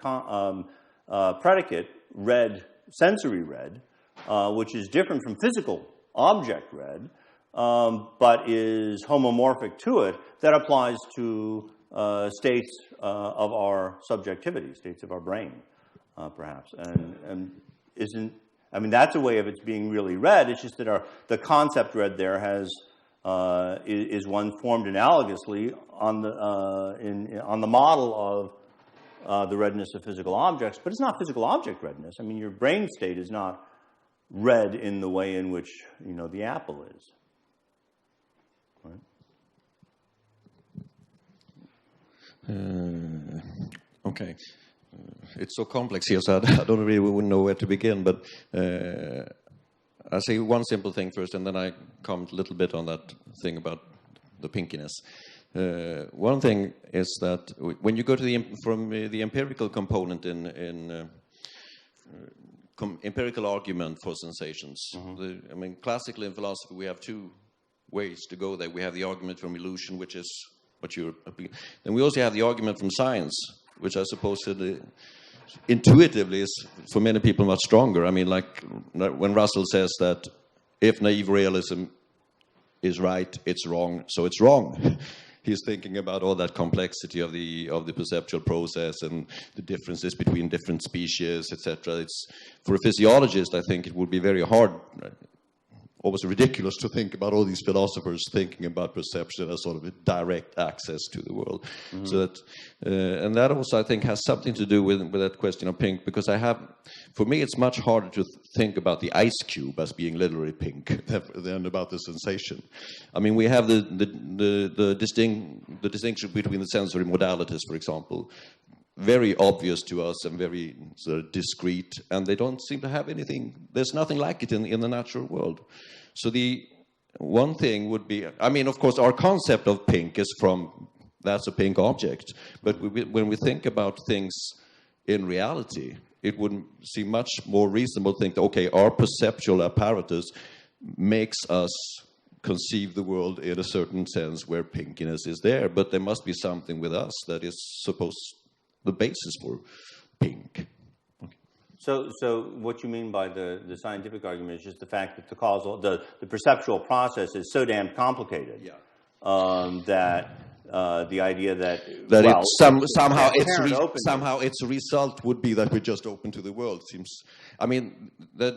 predicate, red, sensory red, which is different from physical object red, but is homomorphic to it, that applies to states of our subjectivity, states of our brain, perhaps. And isn't, I mean, that's a way of it being really red. It's just that the concept red there is one formed analogously on the model of the redness of physical objects, but it's not physical object redness. I mean, your brain state is not red in the way in which, the apple is. Right? Okay. It's so complex here, so I don't really know where to begin, but I'll say one simple thing first, and then I comment a little bit on that thing about the pinkiness. One thing is that when you go to from the empirical component in empirical argument for sensations, mm-hmm. Classically in philosophy we have two ways to go there. We have the argument from illusion, which is what you're... Then we also have the argument from science, which I suppose intuitively is for many people much stronger. I mean, like when Russell says that if naive realism is right, it's wrong, so it's wrong. He's thinking about all that complexity of the perceptual process and the differences between different species, etc. It's for a physiologist, I think it would be very hard, almost ridiculous to think about all these philosophers thinking about perception as sort of a direct access to the world. Mm-hmm. So that, and that also I think has something to do with that question of pink, because for me it's much harder to think about the ice cube as being literally pink than about the sensation. I mean, we have the distinction between the sensory modalities, for example, very obvious to us and very sort of discrete, and they don't seem to have anything. There's nothing like it in the natural world. So the one thing would be, I mean, of course, our concept of pink is from that's a pink object. But when we think about things in reality, it would seem much more reasonable to think that, okay, our perceptual apparatus makes us conceive the world in a certain sense where pinkiness is there, but there must be something with us that is supposed the basis for pink. Okay. So what you mean by the scientific argument is just the fact that the perceptual process is so damn complicated, that the idea that somehow its result would be that we're just open to the world. Seems, I mean, that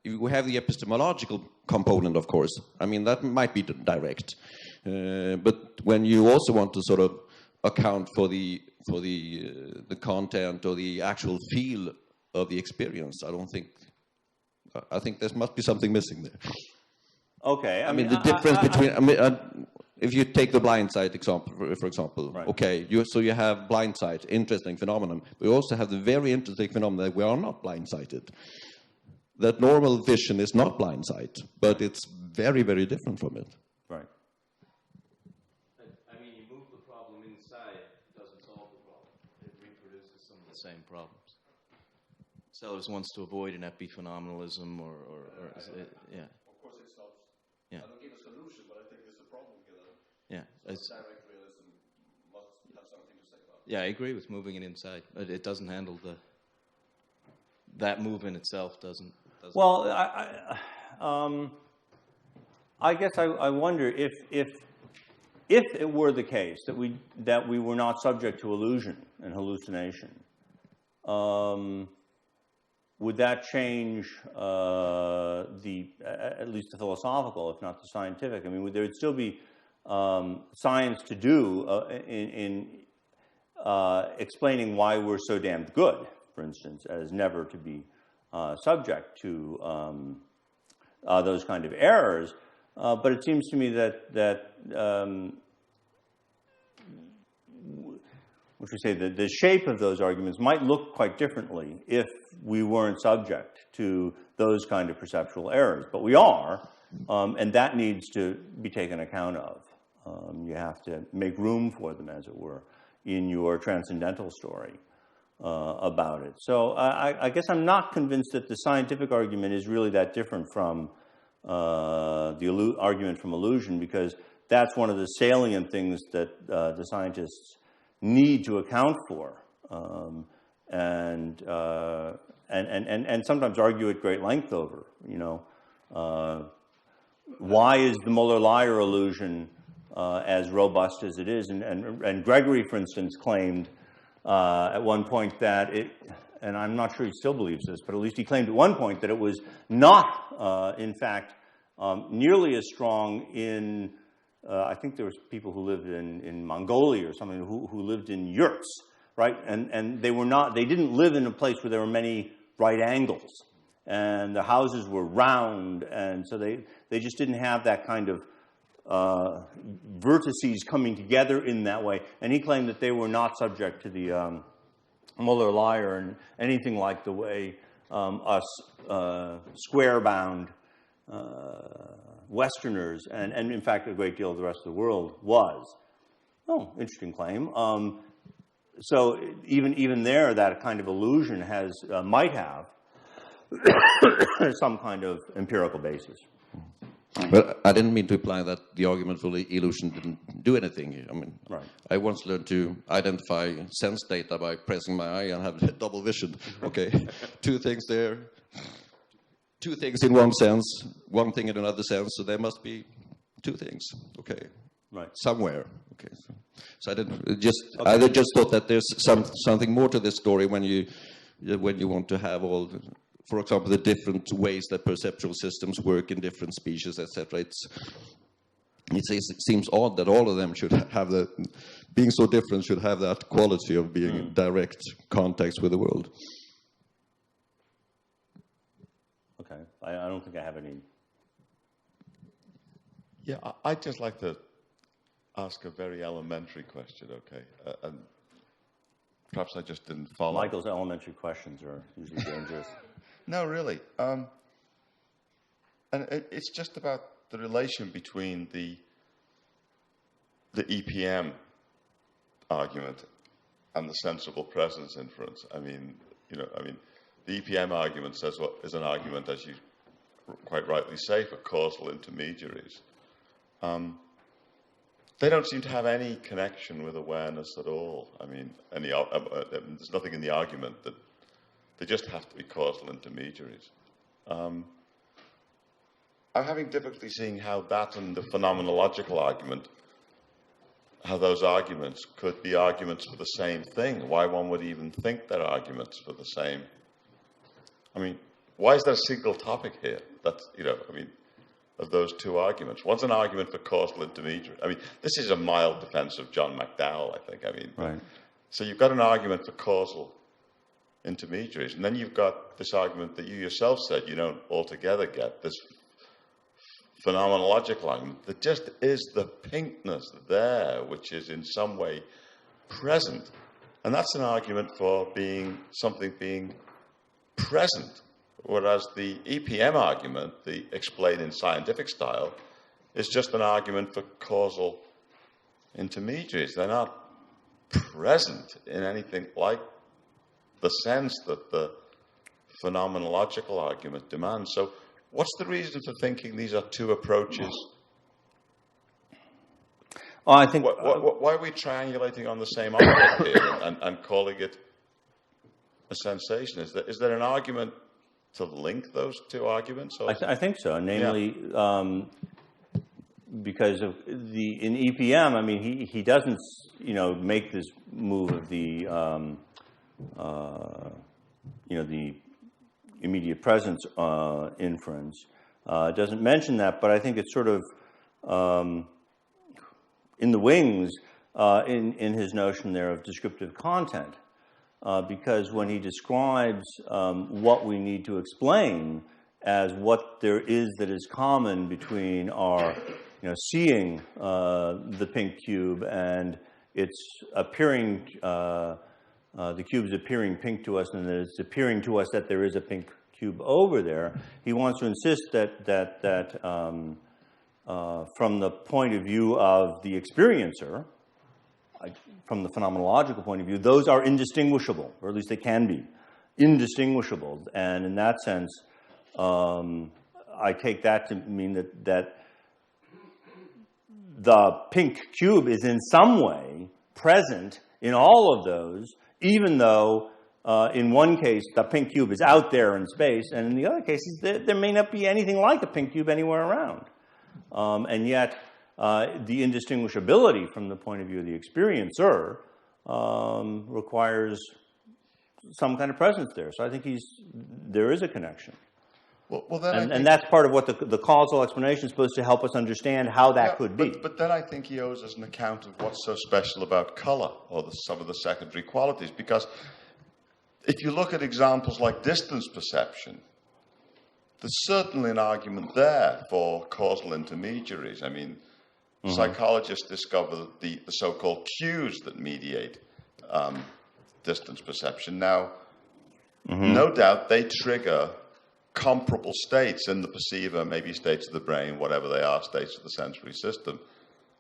we have the epistemological component, of course. I mean, that might be direct, but when you also want to sort of account for the content or the actual feel of the experience, I think there must be something missing there. Okay, I mean the difference between. If you take the blind sight example, for example, right. Okay, so you have blind sight, interesting phenomenon. We also have the very interesting phenomenon that we are not blind sighted. That normal vision is not blind sight, but it's very, very different from it. Right. I mean, you move the problem inside, it doesn't solve the problem. It reproduces some of the same problems. Sellars wants to avoid an epiphenomenalism, or yeah. Of course, it's not. Yeah. I don't give a solution, but I think it's a problem killer. Yeah. Direct realism must have something to say about it. Yeah, I agree with moving it inside. It doesn't handle that move in itself doesn't. Well, I guess I wonder if it were the case that we were not subject to illusion and hallucination, would that change at least the philosophical, if not the scientific? I mean, would there still be science to do in explaining why we're so damned good, for instance, as never to be subject to those kind of errors? But it seems to me that what you say, the shape of those arguments might look quite differently if we weren't subject to those kind of perceptual errors. But we are, and that needs to be taken account of. You have to make room for them, as it were, in your transcendental story about it. So I guess I'm not convinced that the scientific argument is really that different from the argument from illusion, because that's one of the salient things that the scientists need to account for, and sometimes argue at great length over. You know, why is the Muller-Lyer illusion as robust as it is? And Gregory, for instance, claimed at one point that it, and I'm not sure he still believes this, but at least he claimed at one point that it was not, in fact, nearly as strong in. I think there was people who lived in Mongolia or something who lived in yurts, right? And they didn't live in a place where there were many right angles, and the houses were round, and so they just didn't have that kind of vertices coming together in that way. And he claimed that they were not subject to the Muller-Lyer and anything like the way us square-bound Westerners, and in fact a great deal of the rest of the world was. Oh, interesting claim. So even there, that kind of illusion might have some kind of empirical basis. But I didn't mean to imply that the argument for the illusion didn't do anything. I mean, right. I once learned to identify sense data by pressing my eye and have double vision. Okay, two things there. Two things in one sense, one thing in another sense, so there must be two things, okay, right, somewhere, okay. So I didn't I just thought that there's something more to this story when you want to have all, for example, the different ways that perceptual systems work in different species, etc. It seems odd that all of them should have that, being so different, should have that quality of being in direct contact with the world. Okay, I don't think I have any. Yeah, I'd just like to ask a very elementary question, okay? And perhaps I just didn't follow. Michael's elementary questions are usually dangerous. No, really. And it's just about the relation between the EPM argument and the sensible presence inference. I mean, the EPM argument is an argument, as you quite rightly say, for causal intermediaries. They don't seem to have any connection with awareness at all. I mean, there's nothing in the argument that they just have to be causal intermediaries. I'm having difficulty seeing how that and the phenomenological argument how those arguments could be arguments for the same thing, why one would even think they're arguments for the same. I mean, why is there a single topic here? That's, of those two arguments. One's an argument for causal intermediary. I mean, this is a mild defense of John McDowell, I think. Right. So you've got an argument for causal intermediaries, and then you've got this argument that you yourself said you don't altogether get, this phenomenological argument. There just is the pinkness there, which is in some way present. And that's an argument for something being present. Whereas the EPM argument, the explain in scientific style, is just an argument for causal intermediaries. They're not present in anything like the sense that the phenomenological argument demands. So what's the reason for thinking these are two approaches? Oh, I think... Why are we triangulating on the same argument here and calling it a sensation? Is there an argument to link those two arguments? I think so, namely, because of in EPM, I mean, he doesn't, make this move of the, the immediate presence inference. Doesn't mention that, but I think it's sort of in the wings in his notion there of descriptive content. Because when he describes what we need to explain as what there is that is common between our, seeing the pink cube and it's appearing, the cube's appearing pink to us, and that it's appearing to us that there is a pink cube over there, he wants to insist that from the point of view of the experiencer, from the phenomenological point of view, those are indistinguishable, or at least they can be indistinguishable. And in that sense, I take that to mean that the pink cube is in some way present in all of those, even though in one case the pink cube is out there in space, and in the other cases there may not be anything like a pink cube anywhere around. And yet, the indistinguishability from the point of view of the experiencer requires some kind of presence there. So I think there is a connection. Well, then and that's part of what the causal explanation is supposed to help us understand how that could be. But then I think he owes us an account of what's so special about color, or some of the secondary qualities. Because if you look at examples like distance perception, there's certainly an argument there for causal intermediaries. I mean, psychologists discover the so-called cues that mediate distance perception. Now, no doubt they trigger comparable states in the perceiver, maybe states of the brain, whatever they are, states of the sensory system,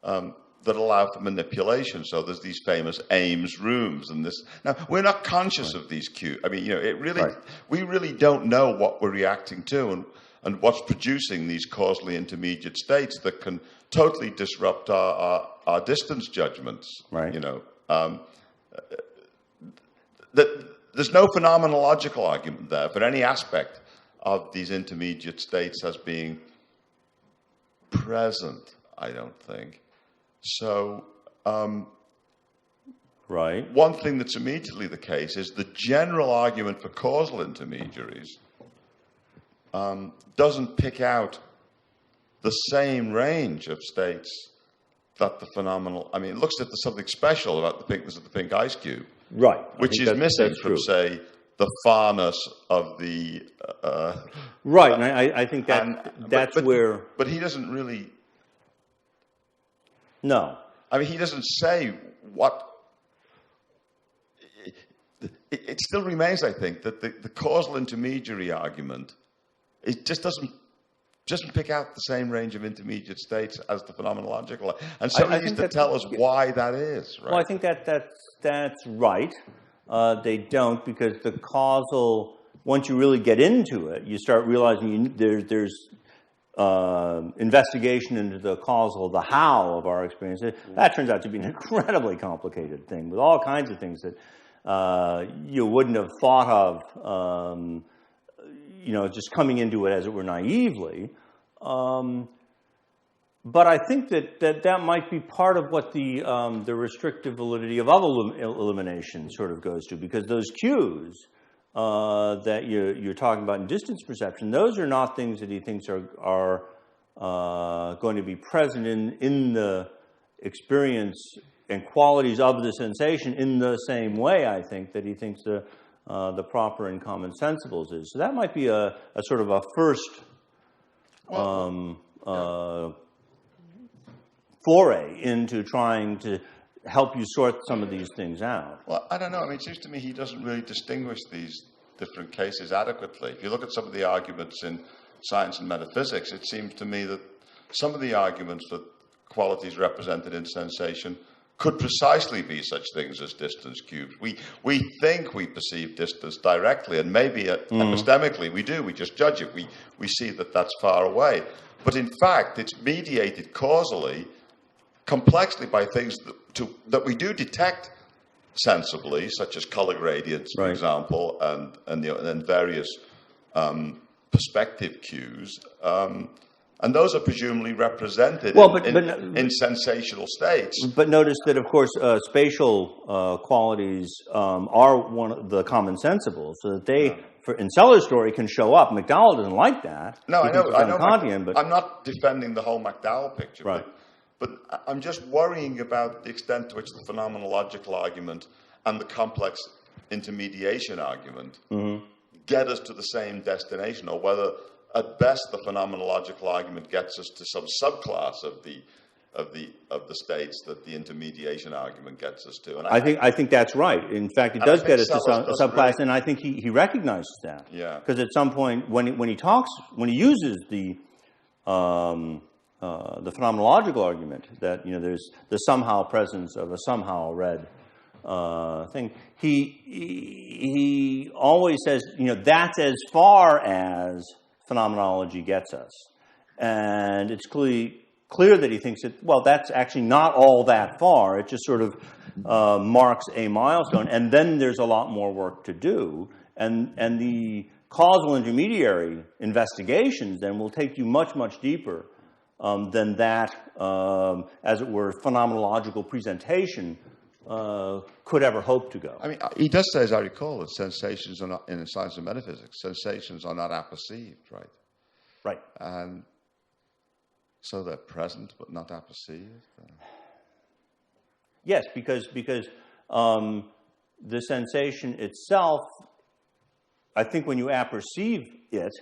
that allow for manipulation. So there's these famous Ames rooms and this. Now, we're not conscious of these cues. I mean, we really don't know what we're reacting to and what's producing these causally intermediate states that can totally disrupt our distance judgments. Right. There's no phenomenological argument there for any aspect of these intermediate states as being present, I don't think. So, right. One thing that's immediately the case is the general argument for causal intermediaries doesn't pick out the same range of states that the phenomenal... I mean, it looks as if there's something special about the pinkness of the pink ice cube. Right. Which is missing from, say, the farness of the... right, and I think that's where... But he doesn't really... No. I mean, he doesn't say what... It still remains, I think, that the causal intermediary argument, it just doesn't pick out the same range of intermediate states as the phenomenological. And so he needs to tell us why that is, right? Well, I think that's right. They don't, because the causal, once you really get into it, you start realizing there's investigation into the causal, the how of our experience. That turns out to be an incredibly complicated thing with all kinds of things that you wouldn't have thought of, just coming into it as it were naively. But I think that might be part of what the restrictive validity of elimination sort of goes to, because those cues that you're talking about in distance perception, those are not things that he thinks are going to be present in the experience and qualities of the sensation in the same way, I think, that he thinks the proper and common sensibles is. So that might be a sort of a first foray into trying to help you sort some of these things out. Well, I don't know. I mean, it seems to me he doesn't really distinguish these different cases adequately. If you look at some of the arguments in science and metaphysics, it seems to me that some of the arguments for qualities represented in sensation could precisely be such things as distance cubes. We think we perceive distance directly, and maybe epistemically we do. We just judge it. We see that that's far away. But in fact, it's mediated causally, complexly by things that we do detect sensibly, such as color gradients, for example, and various perspective cues. And those are presumably represented in sensational states. But notice that, of course, spatial qualities are one of the common sensibles, so that they, in Sellars' story, can show up. McDowell doesn't like that. No, I know. Kantian, but I'm not defending the whole McDowell picture. Right. But I'm just worrying about the extent to which the phenomenological argument and the complex intermediation argument get us to the same destination, or whether, at best, the phenomenological argument gets us to some subclass of the states that the intermediation argument gets us to. And I think that's right. In fact, it does get us to some subclass, and I think he recognizes that. Yeah. Because at some point, when he uses the phenomenological argument that there's the somehow presence of a somehow red thing, he always says that's as far as phenomenology gets us, and it's clear that he thinks that that's actually not all that far. It just sort of marks a milestone, and then there's a lot more work to do, and the causal intermediary investigations then will take you much deeper than that, as it were, phenomenological presentation could ever hope to go. I mean, he does say, as I recall, that sensations are not, in science and metaphysics, sensations are not apperceived, right? Right. And so they're present but not apperceived? Yes, because the sensation itself, I think when you apperceive it's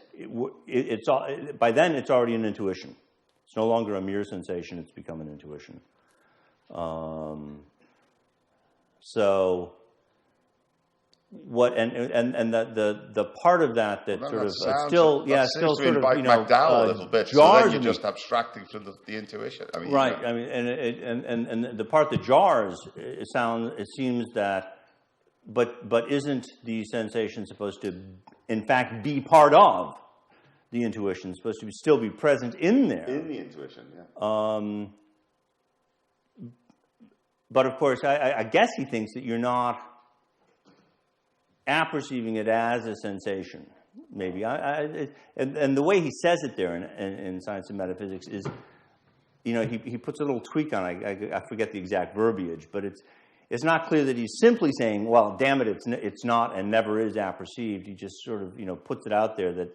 by then it's already an intuition. It's no longer a mere sensation, it's become an intuition. So what and the part of that sort of still sort of McDowell a little bit. So then you're just abstracting from the intuition. I mean, right. I mean, and the part that jars, it seems that, but isn't the sensation supposed to, in fact, be part of the intuition? It's supposed to still be present in there. In the intuition, yeah. But of course, I guess he thinks that you're not apperceiving it as a sensation, maybe. And the way he says it there in Science and Metaphysics is, he puts a little tweak on it. I forget the exact verbiage, but it's not clear that he's simply saying, well, damn it, it's not and never is apperceived. He just sort of, puts it out there that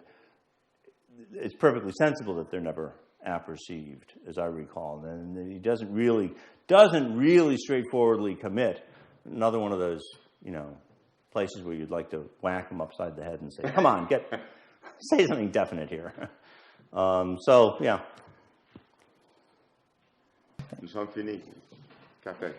it's perfectly sensible that they're never apperceived, as I recall. And he doesn't really straightforwardly commit. Another one of those, places where you'd like to whack him upside the head and say, come on, say something definite here. So, yeah. Nous sommes finis. Café.